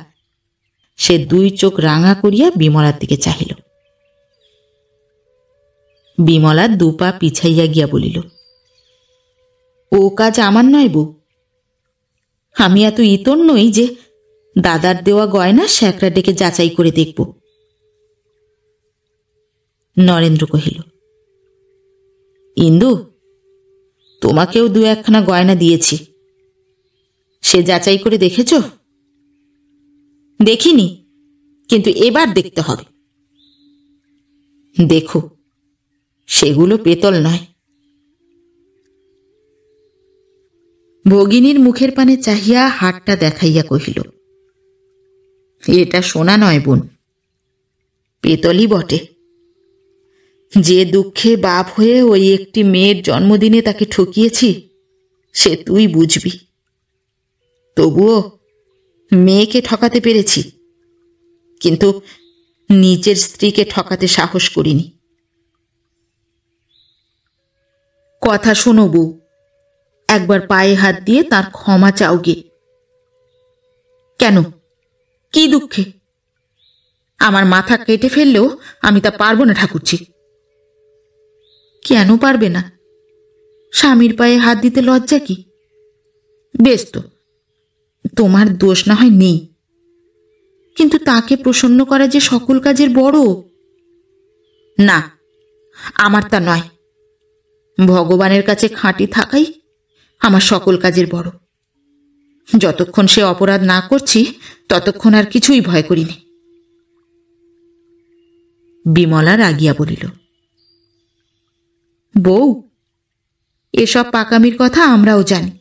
সে দুই চোখ রাঙা করিয়া বিমলার দিকে চাহিল। বিমলা দুপা পিছাইয়া গিয়া বলিল, ও কাজ আমার নয় বউ। আমি এত ইতর নই যে দাদার দেওয়া গয়না স্যাকরা ডেকে যাচাই করে দেখব। নরেন্দ্র কহিল, ইন্দু, তোমাকেও দু একখানা গয়না দিয়েছি, সে যাচাই করে দেখেছ? দেখিনি, কিন্তু এবার দেখতে হবে। দেখো, সেগুলো পেতল নয়। ভগিনীর মুখের পানে চাহিয়া হাতটা দেখাইয়া কহিল, এটা সোনা নয় বোন, পেতলই বটে। যে দুঃখে বাপ হয়ে ওই একটি মেয়ের জন্মদিনে তাকে ঠকিয়েছি সে তুই বুঝবি। তবুও মেয়েকে ঠকাতে পেরেছি, কিন্তু নিজের স্ত্রীকে ঠকাতে সাহস করিনি। কথা শোনো বউ, একবার পায়ে হাত দিয়ে তার ক্ষমা চাওগে। কেন, কি দুঃখে? আমার মাথা কেটে ফেললেও আমি তা পারবো না ঠাকুরজি। কেন পারবে না? স্বামীর পায়ে হাত দিতে লজ্জা কি? বেশ তো, তোমার দোষ না হয় নেই, কিন্তু তাকে প্রসন্ন করা যে সকল কাজের বড়। না, আমার তা নয়। ভগবানের কাছে খাঁটি থাকাই আমার সকল কাজের বড়। যতক্ষণ সে অপরাধ না করছি ততক্ষণ আর কিছুই ভয় করিনি। বিমলা রাগিয়া বলিল, বউ, এসব পাকামির কথা আমরাও জানি,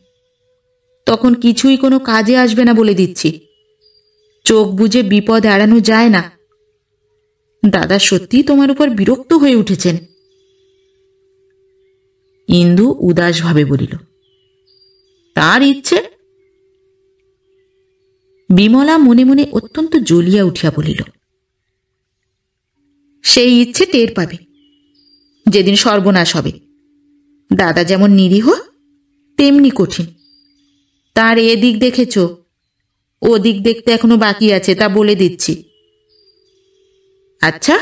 তখন কিছুই কোনো কাজে আসবে না বলে দিচ্ছি। চোখ বুজে বিপদ এড়ানো যায় না। দাদা সত্যিই তোমার উপর বিরক্ত হয়ে উঠেছেন। ইন্দু উদাসভাবে বলিল, তার ইচ্ছে। বিমলা মনে মনে অত্যন্ত জ্বলিয়া উঠিয়া বলিল, সেই ইচ্ছে টের পাবে যেদিন সর্বনাশ হবে। দাদা যেমন নিরীহ তেমনি কঠিন। তার এদিক দেখেছ, ও দিক দেখতে এখনো বাকি আছে, তা বলে দিচ্ছি। আচ্ছা,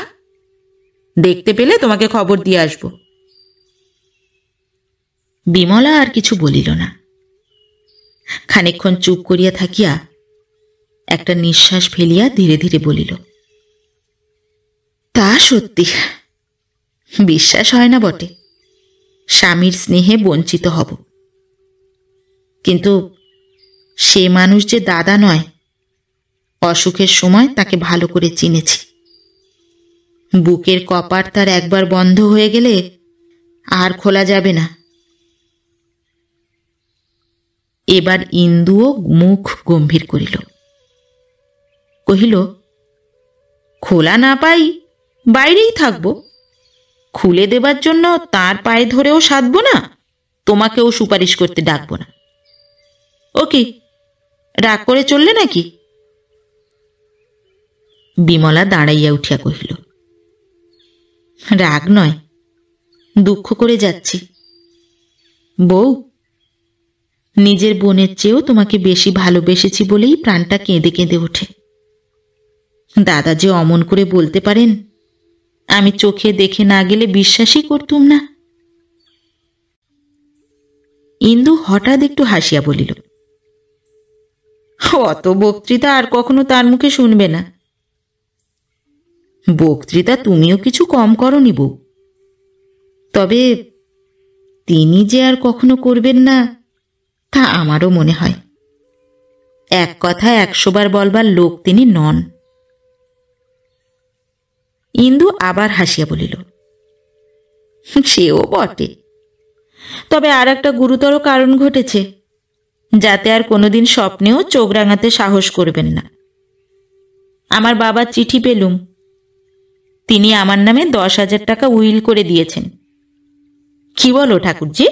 দেখতে পেলে তোমাকে খবর দিয়ে আসব। বিমলা আর কিছু বলিল না। খানিকক্ষণ চুপ করিয়া থাকিয়া একটা নিঃশ্বাস ফেলিয়া ধীরে ধীরে বলিল, তা সত্যি, বিশ্বাস হয় না বটে, স্বামীর স্নেহে বঞ্চিত হব। কিন্তু সে মানুষ যে দাদা নয়। অসুখের সময় তাকে ভালো করে চিনেছি। বুকের কপাট তার একবার বন্ধ হয়ে গেলে আর খোলা যাবে না। এবার ইন্দুও মুখ গম্ভীর করিল, কহিল, খোলা না পাই বাইরেই থাকব, খুলে দেবার জন্য তার পায়ে ধরেও সাধব না, তোমাকেও সুপারিশ করতে ডাকব না। ও কি, রাগ করে চললে নাকি? বিমলা দাঁড়াইয়া উঠিয়া কহিল, রাগ নয়, দুঃখ করে যাচ্ছি। বউ, নিজের বোনের চেয়েও তোমাকে বেশি ভালোবেসেছি বলেই প্রাণটা কেঁদে কেঁদে ওঠে। দাদা যে অমন করে বলতে পারেন আমি চোখে দেখে না গেলে বিশ্বাসই করতুম না। ইন্দু হঠাৎ একটু হাসিয়া বলিল, অত বক্তৃতা আর কখনো তার মুখে শুনবে না। বক্তৃতা তুমিও কিছু কম করনি বউ, তবে তিনি যে আর কখনো করবেন না তা আমারও মনে হয়। এক কথা 100 বার বলবার লোক তিনি নন। ইন্দু আবার হাসিয়া বলিল, সেও বটে, তবে আর একটা গুরুতর কারণ ঘটেছে, যাতে আর কোনোদিন স্বপ্নেও চোখ রাঙাতে সাহস করবেন না। আমার বাবার চিঠি পেলুম, তিনি আমার নামে 10,000 টাকা উইল করে দিয়েছেন। কি বলো ঠাকুরজি,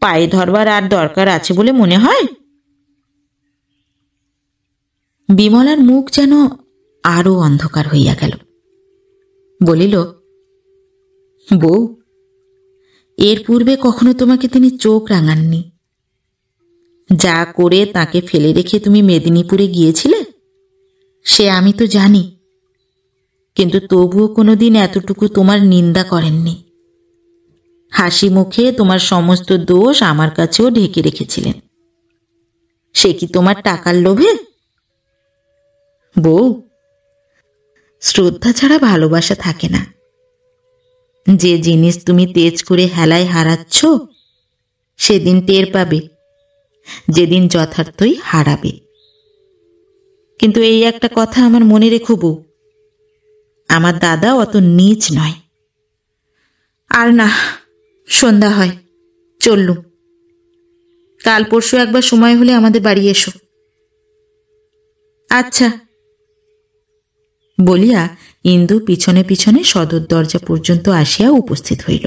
পায়ে ধরবার আর দরকার আছে বলে মনে হয়? বিমলার মুখ যেন আরো অন্ধকার হইয়া গেল। বলিল, বউ, এর পূর্বে কখনো তোমাকে তিনি চোখ রাঙাননি। যা করে তাকে ফেলে রেখে তুমি মেদিনীপুরে গিয়েছিলে সে আমি তো জানি, কিন্তু তবুও কোনোদিন এতটুকু তোমার নিন্দা করেননি। হাসি মুখে তোমার সমস্ত দোষ আমার কাছেও ঢেকে রেখেছিলেন। সে কি তোমার টাকার লোভে? বউ, শ্রদ্ধা ছাড়া ভালোবাসা থাকে না। যে জিনিস তুমি তেজ করে হেলায় হারাচ্ছ সেদিন টের পাবে, যেদিন যথার্থই হারাবে। কিন্তু এই একটা কথা আমার মনে রেখো বউ, আমার দাদা অত নীচ নয়। আর না, সন্ধ্যা হয়, চললুম। কাল পরশু একবার সময় হলে আমাদের বাড়ি এসো। আচ্ছা, বলিয়া ইন্দু পিছনে পিছনে সদর দরজা পর্যন্ত আসিয়া উপস্থিত হইল।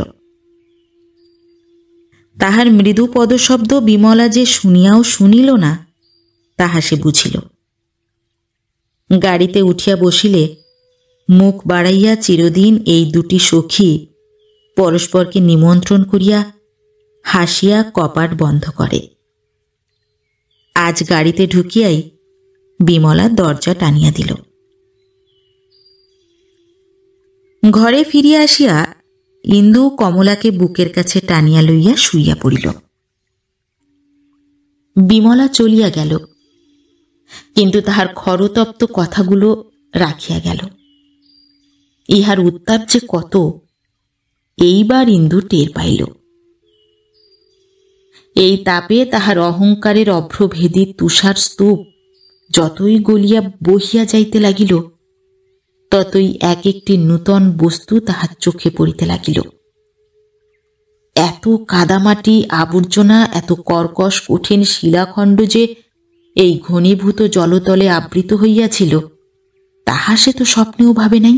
তাহার মৃদু পদশব্দ বিমলা যে শুনিয়াও শুনিল না তাহা সে বুঝিল। গাড়িতে উঠিয়া বসিলে মুখ বাড়াইয়া চিরদিন এই দুটি সখী পরস্পরকে নিমন্ত্রণ করিয়া হাসিয়া কপাট বন্ধ করে। আজ গাড়িতে ঢুকিয়াই বিমলা দরজা টানিয়া দিল। ঘরে ফিরিয়া আসিয়া ইন্দু কমলাকে বুকের কাছে টানিয়া লইয়া শুইয়া পড়িল। বিমলা চলিয়া গেল, কিন্তু তাহার খরতপ্ত কথাগুলো রাখিয়া গেল। ইহার উত্তাপ যে কত এইবার ইন্দু টের পাইল। এই তাপে তাহার অহংকারের অভ্রভেদী তুষার স্তূপ যতই গলিয়া বহিয়া যাইতে লাগিল, ততই এক একটি নূতন বস্তু তাহার চোখে পড়িতে লাগিল। এত কাদামাটি আবর্জনা, এত কর্কশ কঠিন শিলাখণ্ড যে এই ঘনীভূত জলতলে আবৃত হইয়াছিল, তাহা সে তো স্বপ্নেও ভাবে নাই।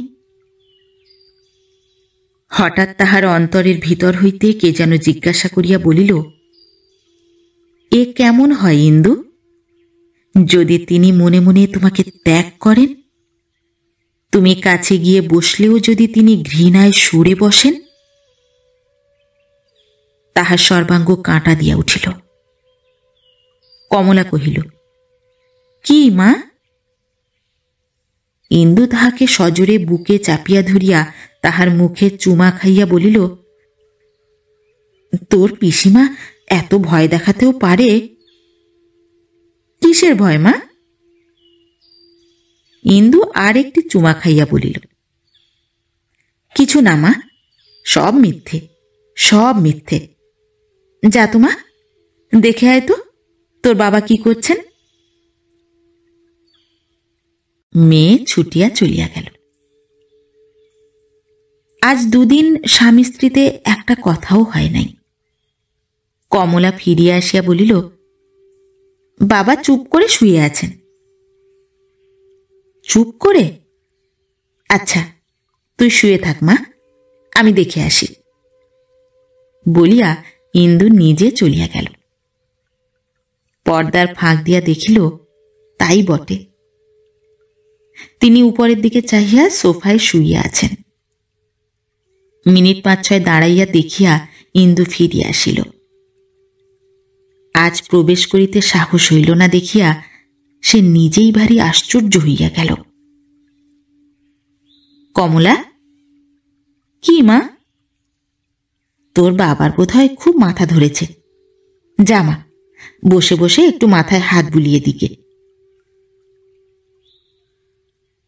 হঠাৎ তাহার অন্তরের ভিতর হইতে কে যেন জিজ্ঞাসা করিয়া বলিল, এ কেমন হয় ইন্দু, যদি তিনি মনে মনে তোমাকে ত্যাগ করেন? তুমি কাছে গিয়ে বসলেও যদি তিনি ঘৃণায় সরে বসেন? তাহার সর্বাঙ্গ কাঁটা দিয়া উঠিল। কমলা কহিল, কি মা? ইন্দু তাহাকে সজোরে বুকে চাপিয়া ধরিয়া তাহার মুখে চুমা খাইয়া বলিল, তোর পিসিমা এত ভয় দেখাতেও পারে? কিসের ভয় মা? ইন্দু আর একটি চুমা খাইয়া বলিল, কিছু না মা, সব মিথ্যে, সব মিথ্যে। যা তো মা, দেখে আয় তো তোর বাবা কি করছেন। মেয়ে ছুটিয়া চলিয়া গেল। আজ দুদিন স্বামী স্ত্রীতে একটা কথাও হয় নাই। কমলা ফিরিয়া আসিয়া বলিল, বাবা চুপ করে শুয়ে আছেন। চুপ করে? আচ্ছা, তুই শুয়ে থাক মা, আমি দেখে আসি। বলিয়া ইন্দু নিজে চলিয়া গেল। পর্দার ফাঁক দিয়া দেখিল তাই বটে। তিনি উপরের দিকে চাহিয়া সোফায় শুইয়া আছেন। মিনিট ৫-৬ দাঁড়াইয়া দেখিয়া ইন্দু ফিরিয়া আসিল। আজ প্রবেশ করিতে সাহস হইল না দেখিয়া সে নিজেই ভারী আশ্চর্য হইয়া গেল। কমলা, কি মা? তোর বাবার বোধহয় খুব মাথা ধরেছে। যা মা, বসে বসে একটু মাথায় হাত বুলিয়ে দিকে।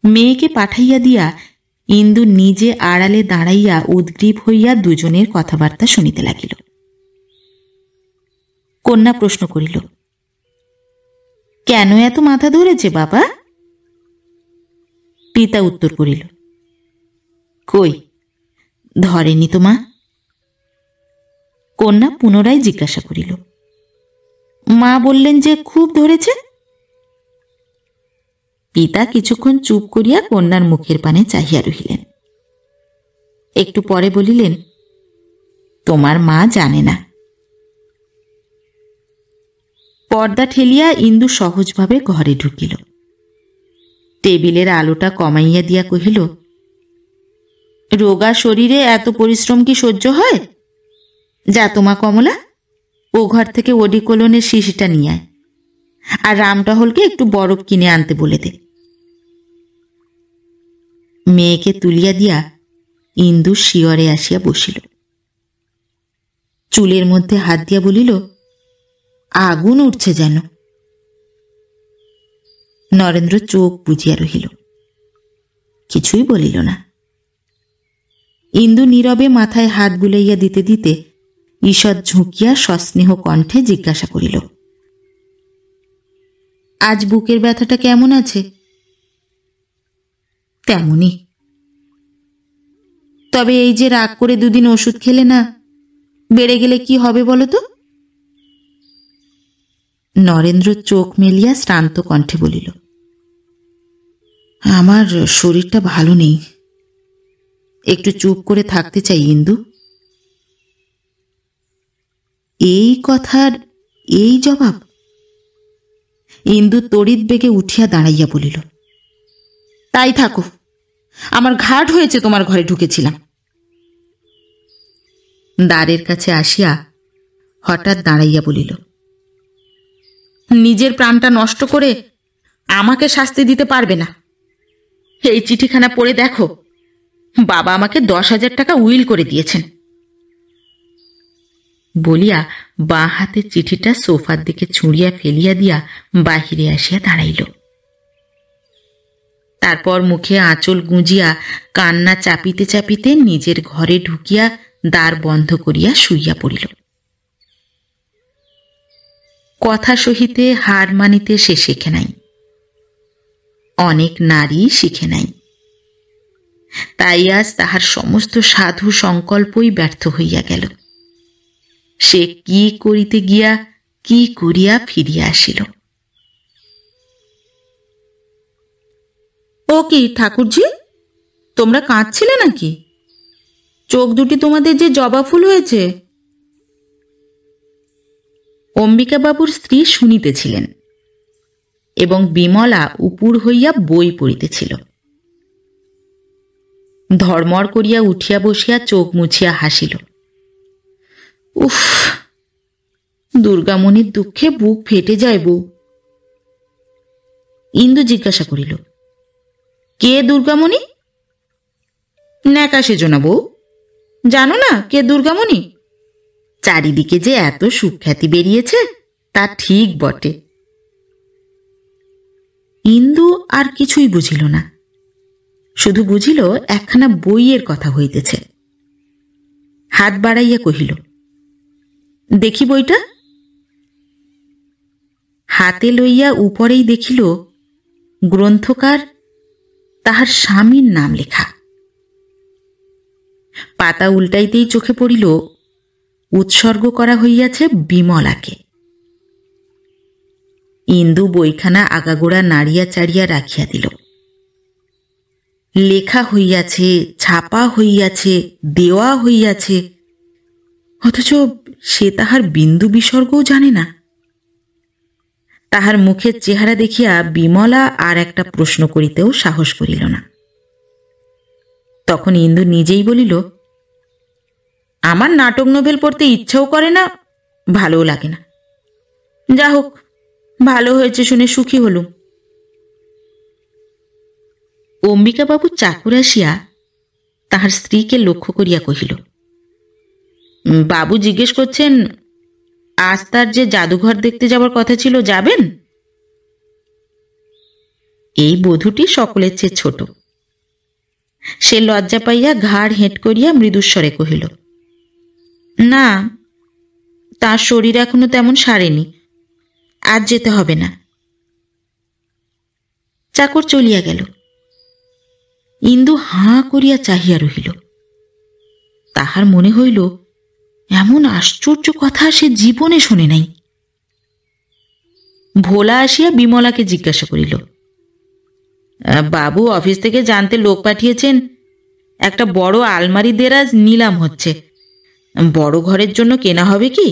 মেয়েকে পাঠাইয়া দিয়া ইন্দু নিজে আড়ালে দাঁড়াইয়া উদ্গ্রীব হইয়া দুজনের কথাবার্তা শুনিতে লাগিল। কন্যা প্রশ্ন করিল, কেন এত মাথা ধরেছে বাবা? পিতা উত্তর করিল, কই ধরেনি তো মা। কন্যা পুনরায় জিজ্ঞাসা করিল, মা বললেন যে খুব ধরেছে। পিতা কিছুক্ষণ চুপ করিয়া কন্যার মুখের পানে চাহিয়া রহিলেন। একটু পরে বলিলেন, তোমার মা জানে না। পর্দা ঠেলিয়া ইন্দু সহজভাবে ঘরে ঢুকিল। টেবিলের আলোটা কমাইয়া দিয়া কহিল, রোগা শরীরে এত পরিশ্রম কি সহ্য হয়? যা তোমা কমলা, ও ঘর থেকে ওডিকোলনের শিশিটা নিয়ে আয়, আর রামটহলকে একটু বরফ কিনে আনতে বলে দে। মেয়েকে তুলিয়া দিয়া ইন্দু শিয়রে আসিয়া বসিল। চুলের মধ্যে হাত দিয়া বলিল, আগুন উঠছে যেন। নরেন্দ্র চোখ বুজিয়া রহিল, কিছুই বলিল না। ইন্দু নীরবে মাথায় হাত বুলাইয়া দিতে দিতে ঈষৎ ঝুঁকিয়া সস্নেহ কণ্ঠে জিজ্ঞাসা করিল, আজ বুকের ব্যথাটা কেমন আছে? তেমনই। তবে এই যে রাগ করে দুদিন ওষুধ খেলে না, বেড়ে গেলে কি হবে বলো তো? নরেন্দ্র চোখ মেলিয়া শ্রান্ত কণ্ঠে বলিল, আমার শরীরটা ভালো নেই, একটু চুপ করে থাকতে চাই ইন্দু। এই কথার এই জবাব! ইন্দু তড়িৎ বেগে উঠিয়া দাঁড়াইয়া বলিল, তাই থাকো, আমার ঘাট হয়েছে তোমার ঘরে ঢুকেছিলাম। দ্বারের কাছে আসিয়া হঠাৎ দাঁড়াইয়া বলিল, নিজের প্রাণটা নষ্ট করে আমাকে শাস্তি দিতে পারবে না। এই চিঠিখানা পড়ে দেখো, বাবা আমাকে 10,000 টাকা উইল করে দিয়েছেন। বলিয়া বাঁ হাতে চিঠিটা সোফার দিকে ছুঁড়িয়া ফেলিয়া দিয়া বাহিরে আসিয়া দাঁড়াইল। তারপর মুখে আঁচল গুঁজিয়া কান্না চাপিতে চাপিতে নিজের ঘরে ঢুকিয়া দ্বার বন্ধ করিয়া শুইয়া পড়িল। কথা সহিতে হার মানিতে সে শেখে নাই, অনেক নারী শিখে নাই। তাই আজ তাহার সমস্ত সাধু সংকল্পই ব্যর্থ হইয়া গেল। সে কি করিতে গিয়া কি করিয়া ফিরিয়া আসিল। ও কি ঠাকুরজি, তোমরা কাঁদছিলে নাকি? চোখ দুটি তোমাদের যে জবা ফুল হয়েছে। অম্বিকাবাবুর স্ত্রী শুনিতেছিলেন এবং বিমলা উপুর হইয়া বই পড়িতেছিল। ধর্মর করিয়া উঠিয়া বসিয়া চোখ মুছিয়া হাসিল। উফ, দুর্গামণির দুঃখে বুক ফেটে যায় বউ। ইন্দু জিজ্ঞাসা করিল, কে দুর্গামণি? ন্যাকা সেজো না বউ, জানো না কে দুর্গামণি? চারিদিকে যে এত সুখ্যাতি বেরিয়েছে তা ঠিক বটে। ইন্দু আর কিছুই বুঝিল না, শুধু বুঝিল একখানা বইয়ের কথা হইতেছে। হাত বাড়াইয়া কহিল, দেখি বইটা। হাতে লইয়া উপরেই দেখিল গ্রন্থকার তাহার স্বামীর নাম লেখা। পাতা উল্টাইতেই চোখে পড়িল উৎসর্গ করা হইয়াছে বিমলাকে। ইন্দু বইখানা আগাগোড়া নাড়িয়া চাড়িয়া রাখিয়া দিল। লেখা হইয়াছে, ছাপা হইয়াছে, দেওয়া হইয়াছে, অথচ সে তাহার বিন্দু বিসর্গও জানে না। তাহার মুখের চেহারা দেখিয়া বিমলা আর একটা প্রশ্ন করিতেও সাহস করিল না। তখন ইন্দু নিজেই বলিল, আমার নাটক নোভেল পড়তে ইচ্ছাও করে না, ভালোও লাগে না। যা হোক, ভালো হয়েছে শুনে সুখী হলুম। অম্বিকাবাবু চাকর আসিয়া তাহার স্ত্রীকে লক্ষ্য করিয়া কহিল, বাবু জিজ্ঞেস করছেন আজ তার যে জাদুঘর দেখতে যাবার কথা ছিল, যাবেন? এই বধূটি সকলের চেয়ে ছোট। সে লজ্জা পাইয়া ঘাড় হেঁট করিয়া মৃদুস্বরে কহিল, না, তার শরীর এখনো তেমন সারেনি, আজ যেতে হবে না। চাকর চলিয়া গেল। ইন্দু হাঁ করিয়া চাহিয়া রহিল। তাহার মনে হইল এমন আশ্চর্য কথা সে জীবনে শোনে নাই। ভোলা আসিয়া বিমলাকে জিজ্ঞাসা করিল, বাবু অফিস থেকে জানতে লোক পাঠিয়েছেন একটা বড় আলমারি দেরাজ নিলাম হচ্ছে, বড় ঘরের জন্য কেনা হবে কি?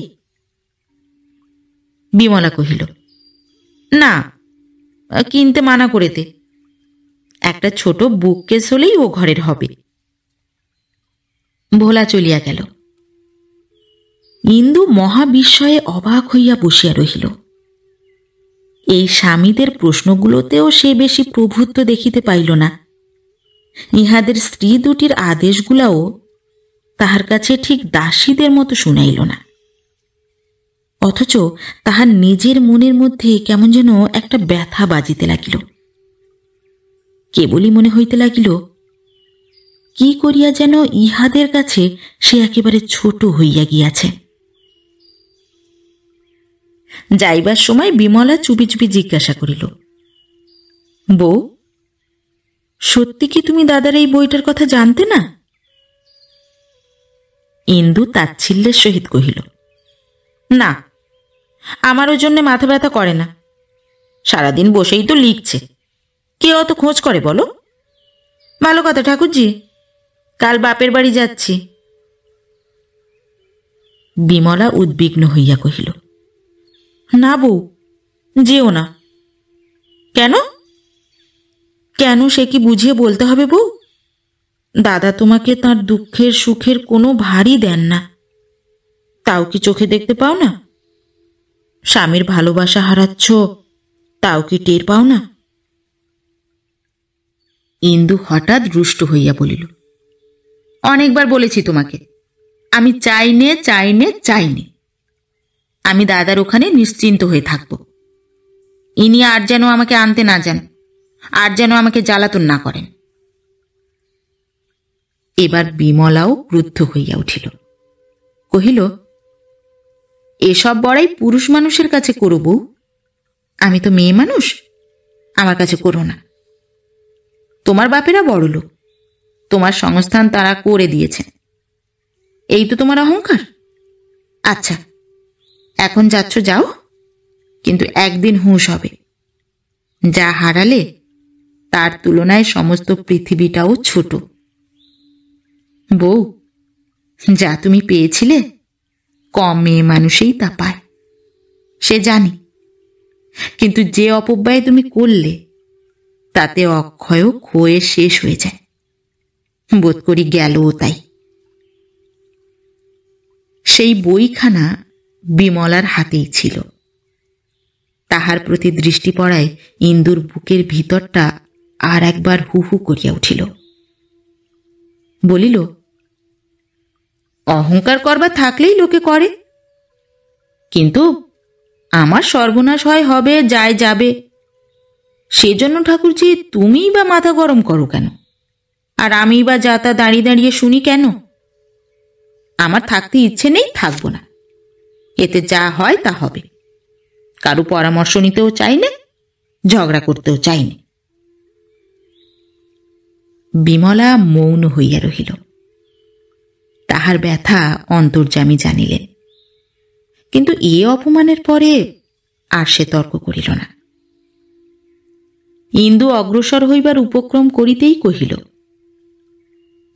বিমলা কহিল, না, কিনতে মানা করেতে, একটা ছোট বুককেস হলেই ও ঘরের হবে। ভোলা চলিয়া গেল। ইন্দু মহাবিস্ময়ে অবাক হইয়া বসিয়া রহিল। এই স্বামীদের প্রশ্নগুলোতেও সে বেশি প্রভুত্ব দেখিতে পাইল না। ইহাদের স্ত্রী দুটির আদেশগুলাও তাহার কাছে ঠিক দাসীদের মতো শুনাইল না। অথচ তাহার নিজের মনের মধ্যে কেমন যেন একটা ব্যথা বাজিতে লাগিল। কেবলই মনে হইতে লাগিল, কি করিয়া যেন ইহাদের কাছে সে একেবারে ছোট হইয়া গিয়াছে। যাইবার সময় বিমলা চুপি চুপি জিজ্ঞাসা করিল, বউ, সত্যি কি তুমি দাদার এই বইটার কথা জানতে না? ইন্দু তাচ্ছিল্যের সহিত কহিল, না, আমার ওর জন্যে মাথা ব্যথা করে না। সারাদিন বসেই তো লিখছে, কে অত খোঁজ করে বলো? ভালো কথা ঠাকুরজি, কাল বাপের বাড়ি যাচ্ছি। বিমলা উদ্বিগ্ন হইয়া কহিল, না বউ, যেও না। কেন? কেন সে কি বুঝিয়ে বলতে হবে বউ? দাদা তোমাকে তার দুঃখের সুখের কোনো ভারই দেন না, তাও কি চোখে দেখতে পাও না? স্বামীর ভালোবাসা হারাচ্ছ, তাও কি টের পাও না? ইন্দু হঠাৎ রুষ্ট হইয়া বলিল, অনেকবার বলেছি তোমাকে, আমি চাইনে। আমি দাদার ওখানে নিশ্চিন্ত হয়ে থাকব। ইনি আর যেন আমাকে আনতে না যান, আর যেন আমাকে জ্বালাতন না করেন। এবার বিমলাও ক্রুদ্ধ হইয়া উঠিল, কহিল, এসব বড়াই পুরুষ মানুষের কাছে করো বউ, আমি তো মেয়ে মানুষ, আমার কাছে করো না। তোমার বাপেরা বড় লোক, তোমার সংস্থান তারা করে দিয়েছেন, এই তো তোমার অহংকার। আচ্ছা, এখন যাচ্ছ যাও, কিন্তু একদিন হুঁশ হবে, যা হারালে তার তুলনায় সমস্ত পৃথিবীটাও ছোট। বউ, যা তুমি পেয়েছিলে কম মেয়ে মানুষেই তা পায়, সে জানি, কিন্তু যে অপব্যয় তুমি করলে তাতে অক্ষয়ও ক্ষয়ে শেষ হয়ে যায়, বোধ করি গেলও তাই। সেই বইখানা বিমলার হাতেই ছিল। তাহার প্রতি দৃষ্টি পড়ায় ইন্দুর বুকের ভিতরটা আর একবার হু হু করিয়া উঠিল। বলিল, অহংকার করবার থাকলেই লোকে করে, কিন্তু আমার সর্বনাশ হয় হবে, যায় যাবে, সেজন্য ঠাকুরজি তুমিই বা মাথা গরম করো কেন? আর আমি বা যাতা দাঁড়িয়ে দাঁড়িয়ে শুনি কেন? আমার থাকতে ইচ্ছে নেই, থাকবো না, এতে যা হয় তা হবে। কারো পরামর্শ নিতেও চাই না, ঝগড়া করতেও চাই না। বিমলা মৌন হইয়া রহিল। তাহার ব্যথা অন্তর্যামী জানিলেন, কিন্তু এ অপমানের পরে আর সে তর্ক করিল না। ইন্দু অগ্রসর হইবার উপক্রম করিতেই কহিল,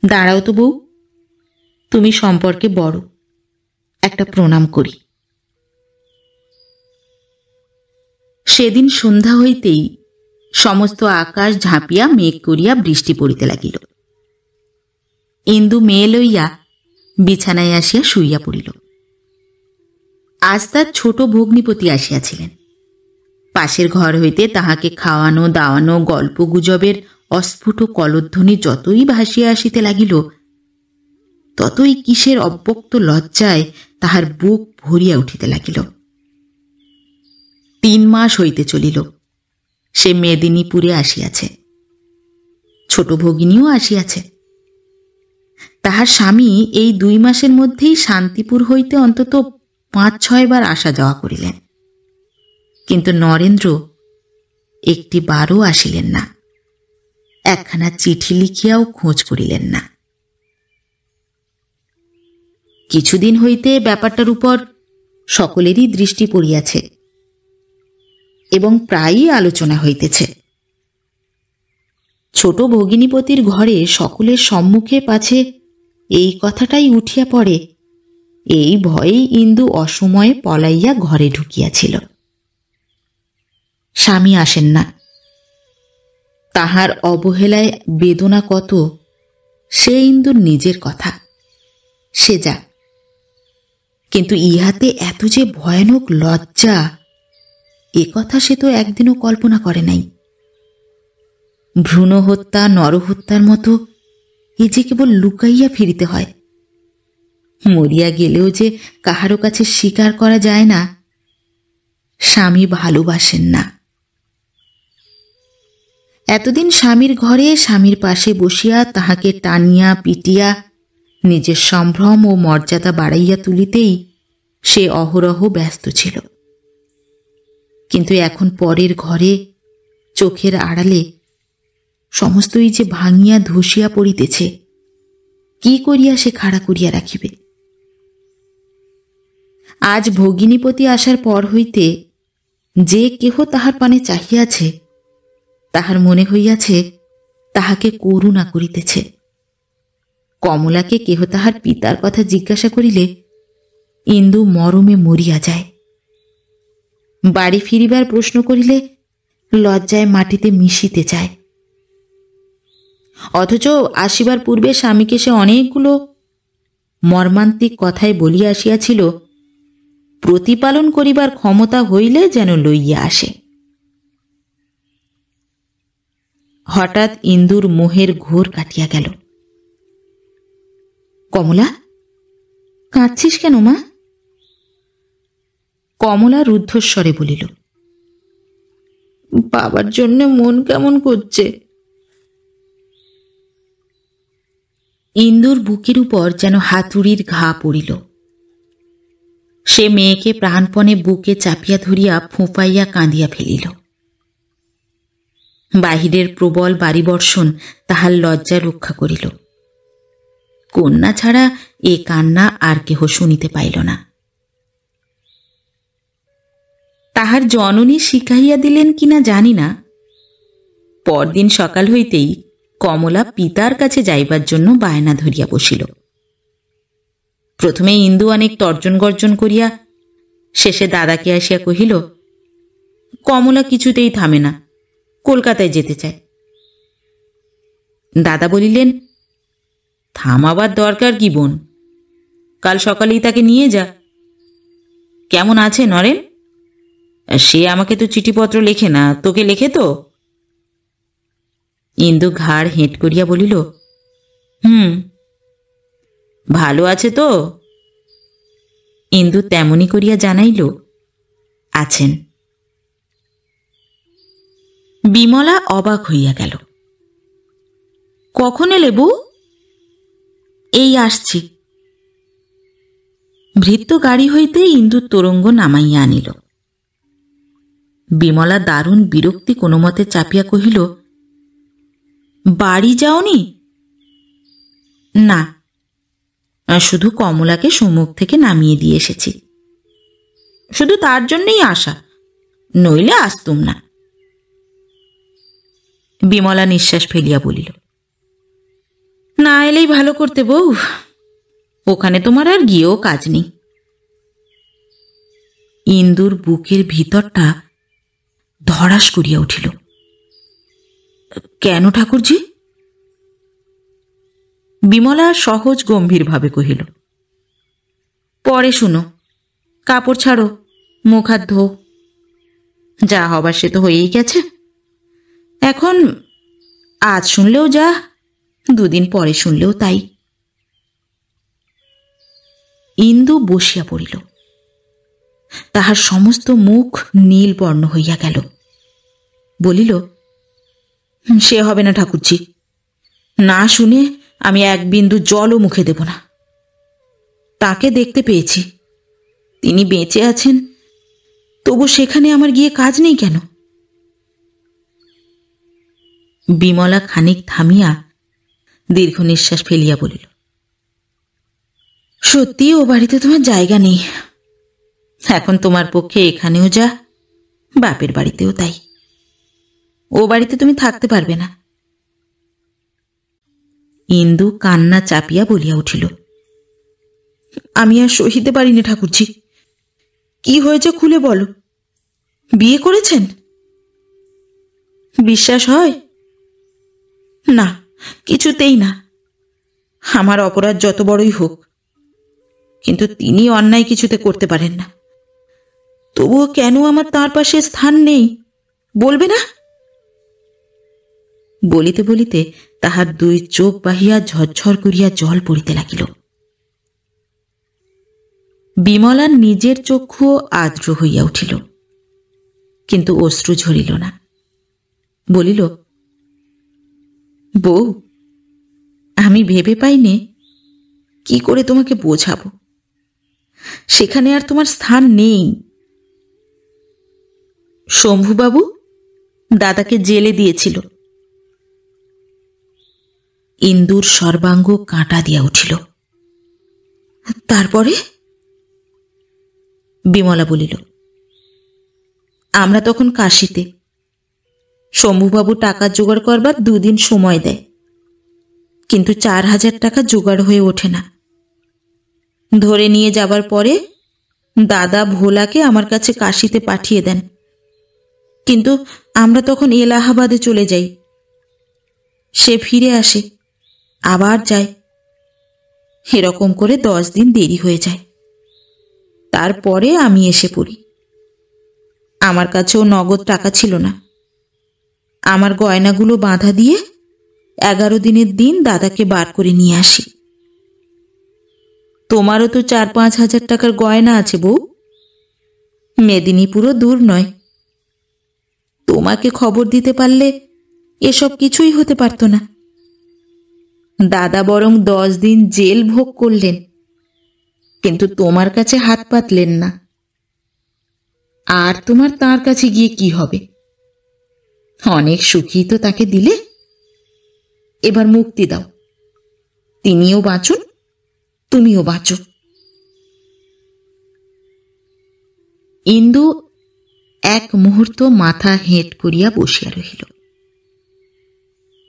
দাঁড়াও তো বউ, তুমি সম্পর্কে বড়, একটা প্রণাম করি। সেদিন সন্ধ্যা হইতেই সমস্ত আকাশ ঝাঁপিয়া মেঘ করিয়া বৃষ্টি পড়িতে লাগিল। ইন্দু মেয়ে লইয়া বিছানায় আসিয়া শুইয়া পড়িল। আজ তার ছোট ভগ্নিপতি আসিয়াছিলেন। পাশের ঘর হইতে তাহাকে খাওয়ানো দাওয়ানো গল্প গুজবের অস্ফুট কলধ্বনি যতই ভাসিয়া আসিতে লাগিল, ততই কিসের অব্যক্ত লজ্জায় তাহার বুক ভরিয়া উঠিতে লাগিল। 3 মাস হইতে চলিল সে মেদিনীপুরে আসিয়াছে, ছোট ভগিনীও আসিয়াছে। তাহার স্বামী এই 2 মাসের মধ্যেই শান্তিপুর হইতে অন্তত 5-6 বার আসা যাওয়া করিলেন, কিন্তু নরেন্দ্র একটি বারও আসিলেন না, একখানা চিঠি লিখিয়াও খোঁজ করিলেন না। কিছুদিন হইতে ব্যাপারটার উপর সকলেরই দৃষ্টি পড়িয়াছে এবং প্রায়ই আলোচনা হইতেছে। ছোট ভগিনীপতির ঘরে সকলের সম্মুখে পাছে এই কথাটাই উঠিয়া পড়ে, এই ভয়েই ইন্দু অসময়ে পলাইয়া ঘরে ঢুকিয়াছিল। স্বামী আসেন না, তাহার অবহেলায় বেদনা কত সে ইন্দুর নিজের কথা, সে যা, কিন্তু ইহাতে এত যে ভয়ানক লজ্জা এ কথা সে তো একদিনও কল্পনা করে নাই। ভ্রূণ হত্যা নরহত্যার মতো এ যে কেবল লুকাইয়া ফিরিতে হয়, মরিয়া গেলেও যে কাহারো কাছে স্বীকার করা যায় না, স্বামী ভালোবাসেন না। এতদিন স্বামীর ঘরে স্বামীর পাশে বসিয়া তাহাকে টানিয়া পিটিয়া নিজের সম্ভ্রম ও মর্যাদা বাড়াইয়া তুলিতেই সে অহরহ ব্যস্ত ছিল। কিন্তু এখন পরের ঘরে চোখের আড়ালে সমস্তই যে ভাঙিয়া ধসিয়া পড়িতেছে, কি করিয়া সে খাড়া করিয়া রাখিবে? আজ ভগিনীপতি আসার পর হইতে যে কেহ তাহার পানে চাহিয়াছে, তাহার মনে হইয়াছে তাহাকে করুণা করিতেছে। কমলাকে কেহ তাহার পিতার কথা জিজ্ঞাসা করিলে ইন্দু মরমে মরিয়া যায়। বাড়ি ফিরিবার প্রশ্ন করিলে লজ্জায় মাটিতে মিশিতে চায়। অথচ আসিবার পূর্বে স্বামীকে সে অনেকগুলো মর্মান্তিক কথায় বলিয়া আসিয়াছিল, প্রতিপালন করিবার ক্ষমতা হইলে যেন লইয়া আসে। হঠাৎ ইন্দুর মোহের ঘোর কাটিয়া গেল। কমলা, কাঁদছিস কেন মা? কমলা রুদ্ধস্বরে বলিল, বাবার জন্য মন কেমন করছে। ইন্দুর বুকের উপর যেন হাতুড়ির ঘা পড়িল। সে মেয়েকে প্রাণপণে বুকে চাপিয়া ধরিয়া ফোঁপাইয়া কাঁদিয়া ফেলিল। বাহিরের প্রবল বাড়িবর্ষণ তাহার লজ্জা রক্ষা করিল। কন্যা ছাড়া এ কান্না আর কেহ শুনিতে পাইল না। তাহার জননী শিখাইয়া দিলেন কিনা জানি না, পরদিন সকাল হইতেই কমলা পিতার কাছে যাইবার জন্য বায়না ধরিয়া বসিল। প্রথমে ইন্দু অনেক তর্জন গর্জন করিয়া শেষে দাদাকে আসিয়া কহিল, কমলা কিছুতেই থামে না, কলকাতায় যেতে চায়। দাদা বলিলেন, থামাবার দরকার কি বোন, কাল সকালেই তাকে নিয়ে যা। কেমন আছে নরেন? সে আমাকে তো চিঠিপত্র লেখে না, তোকে লেখে তো? ইন্দু ঘাড় হেঁট করিয়া বলিল, ভালো আছে তো? ইন্দু তেমনি করিয়া জানাইল, আছেন। বিমলা অবাক হইয়া গেল। কখন এলে বউ? এই আসছি। ভৃত্য গাড়ি হইতে ইন্দুর তোরঙ্গ নামাইয়া আনিল। বিমলা দারুণ বিরক্তি কোনো মতে চাপিয়া কহিল, বাড়ি যাওনি? না, শুধু কমলাকে সম্মুখ থেকে নামিয়ে দিয়ে এসেছি। শুধু তার জন্যই আসা, নইলে আসতুম না। বিমলা নিঃশ্বাস ফেলিয়া বলিল, না এলেই ভালো করতে বউ, ওখানে তোমার আর গিয়েও কাজ নেই। ইন্দুর বুকের ভিতরটা ধড়াস করিয়া উঠিল। কেন ঠাকুরজি? বিমলা সহজ গম্ভীরভাবে কহিল, পরে শুনো, কাপড় ছাড়ো, মুখ হাত ধো। যা হবার সে তো হয়েই গেছে। এখন আজ শুনলেও যা, দুদিন পরে শুনলেও তাই। ইন্দু বসিয়া পড়িল। তাহার সমস্ত মুখ নীল বর্ণ হইয়া গেল। বলিল, সে হবে না ঠাকুরজি, না শুনে আমি এক বিন্দু জলও মুখে দেব না। তাকে দেখতে পেয়েছি, তিনি বেঁচে আছেন, তবু সেখানে আমার গিয়ে কাজ নেই কেন? বিমলা খানিক থামিয়া দীর্ঘ নিঃশ্বাস ফেলিয়া বলিল, সত্যি ও বাড়িতে তোমার জায়গা নেই। এখন তোমার পক্ষে এখানেও যা, বাপের বাড়িতেও তাই। ও বাড়িতে তুমি থাকতে পারবে না। ইন্দু কান্না চাপিয়া বলিয়া উঠিল, আমি আর সহিতে পারি না ঠাকুরজি। কি হয়েছে খুলে বলো। বিয়ে করেছেন? বিশ্বাস হয় না, কিছুতেই না। আমার অপরাধ যত বড়ই হোক, কিন্তু তিনি অন্যায় কিছুতে করতে পারেন না। তবুও কেন আমার তাঁর পাশে স্থান নেই বলবে না? বলিতে বলিতে তাহার দুই চোখ বাহিয়া ঝরঝর করিয়া জল পড়িতে লাগিল। বিমলার নিজের চক্ষুও আর্দ্র হইয়া উঠিল। কিন্তু অশ্রু ঝরিল না। বলিল, বউ, আমি ভেবে পাইনে কি করে তোমাকে বোঝাবো। সেখানে আর তোমার স্থান নেই। শম্ভুবাবু দাদাকে জেলে দিয়েছিল। ইন্দুর সর্বাঙ্গ কাঁটা দিয়া উঠিল। তারপরে? বিমলা বলিল, আমরা তখন কাশিতে। শম্ভুবাবু টাকা জোগাড় করবার 2 দিন সময় দেয়, কিন্তু 4,000 টাকা জোগাড় হয়ে ওঠে না। ধরে নিয়ে যাবার পরে দাদা ভোলাকে আমার কাছে কাশিতে পাঠিয়ে দেন, কিন্তু আমরা তখন এলাহাবাদে চলে যাই। সে ফিরে আসে, আবার যায়। এরকম করে 10 দিন দেরি হয়ে যায়। তারপরে আমি এসে পড়ি। আমার কাছেও নগদ টাকা ছিল না। আমার গয়নাগুলো বাঁধা দিয়ে 11 দিনের দিন দাদাকে বার করে নিয়ে আসি। তোমারও তো 4-5 হাজার টাকার গয়না আছে বউ। মেদিনীপুরও দূর নয়। তোমাকে খবর দিতে পারলে এসব কিছুই হতে পারত না। দাদা বরং 10 দিন জেল ভোগ করলেন, কিন্তু তোমার কাছে হাত পাতলেন না। আর তোমার তার কাছে গিয়ে কি হবে? অনেক সুখী তো তাকে দিলে। এবার মুক্তি দাও। তিনিও বাঁচুন, তুমিও বাঁচো। ইন্দু এক মুহূর্ত মাথা হেঁট করিয়া বসিয়া রহিল।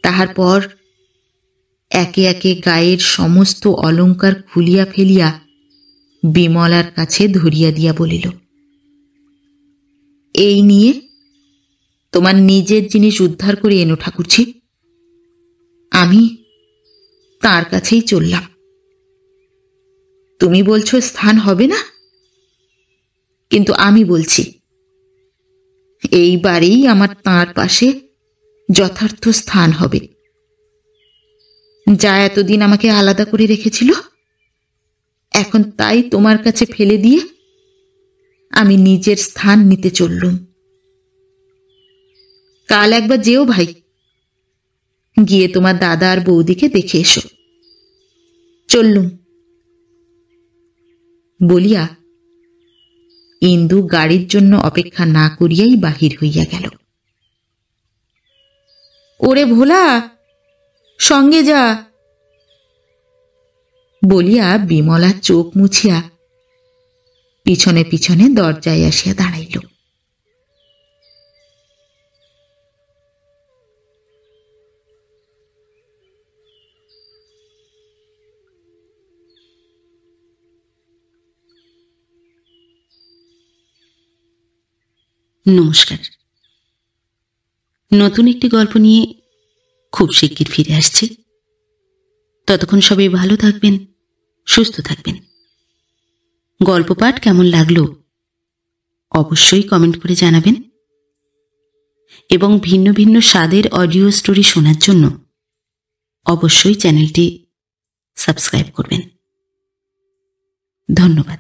তাহার পর একে একে গায়ের সমস্ত অলঙ্কার খুলিয়া ফেলিয়া বিমলার কাছে ধরিয়া দিয়া বলিল, এই নিয়ে তোমার নিজের জিনিস উদ্ধার করে এনো ঠাকুরছি। আমি তার কাছেই চললাম। তুমি বলছো স্থান হবে না, কিন্তু আমি বলছি এইবারেই আমার তাঁর পাশে যথার্থ স্থান হবে। যা এতদিন আমাকে আলাদা করে রেখেছিল, এখন তাই তোমার কাছে ফেলে দিয়ে আমি নিজের স্থান নিতে চললুম। কাল একবার যেও ভাই, গিয়ে তোমার দাদা আর বৌদিকে দেখে এসো। চললুম। বলিয়া ইন্দু গাড়ির জন্য অপেক্ষা না করিয়াই বাহির হইয়া গেল। ওরে ভোলা, সঙ্গে যা বলিয়া বিমলা চোখ মুছিয়া পিছনে পিছনে দরজায় আসিয়া দাঁড়াইল। নমস্কার। নতুন একটি গল্প নিয়ে খুব শিগগির ফিরে আসছি। ততক্ষণ সবাই ভালো থাকবেন, সুস্থ থাকবেন। গল্প পাঠ কেমন লাগলো অবশ্যই কমেন্ট করে জানাবেন, এবং ভিন্ন ভিন্ন স্বাদের অডিও স্টোরি শোনার জন্য অবশ্যই চ্যানেলটি সাবস্ক্রাইব করবেন। ধন্যবাদ।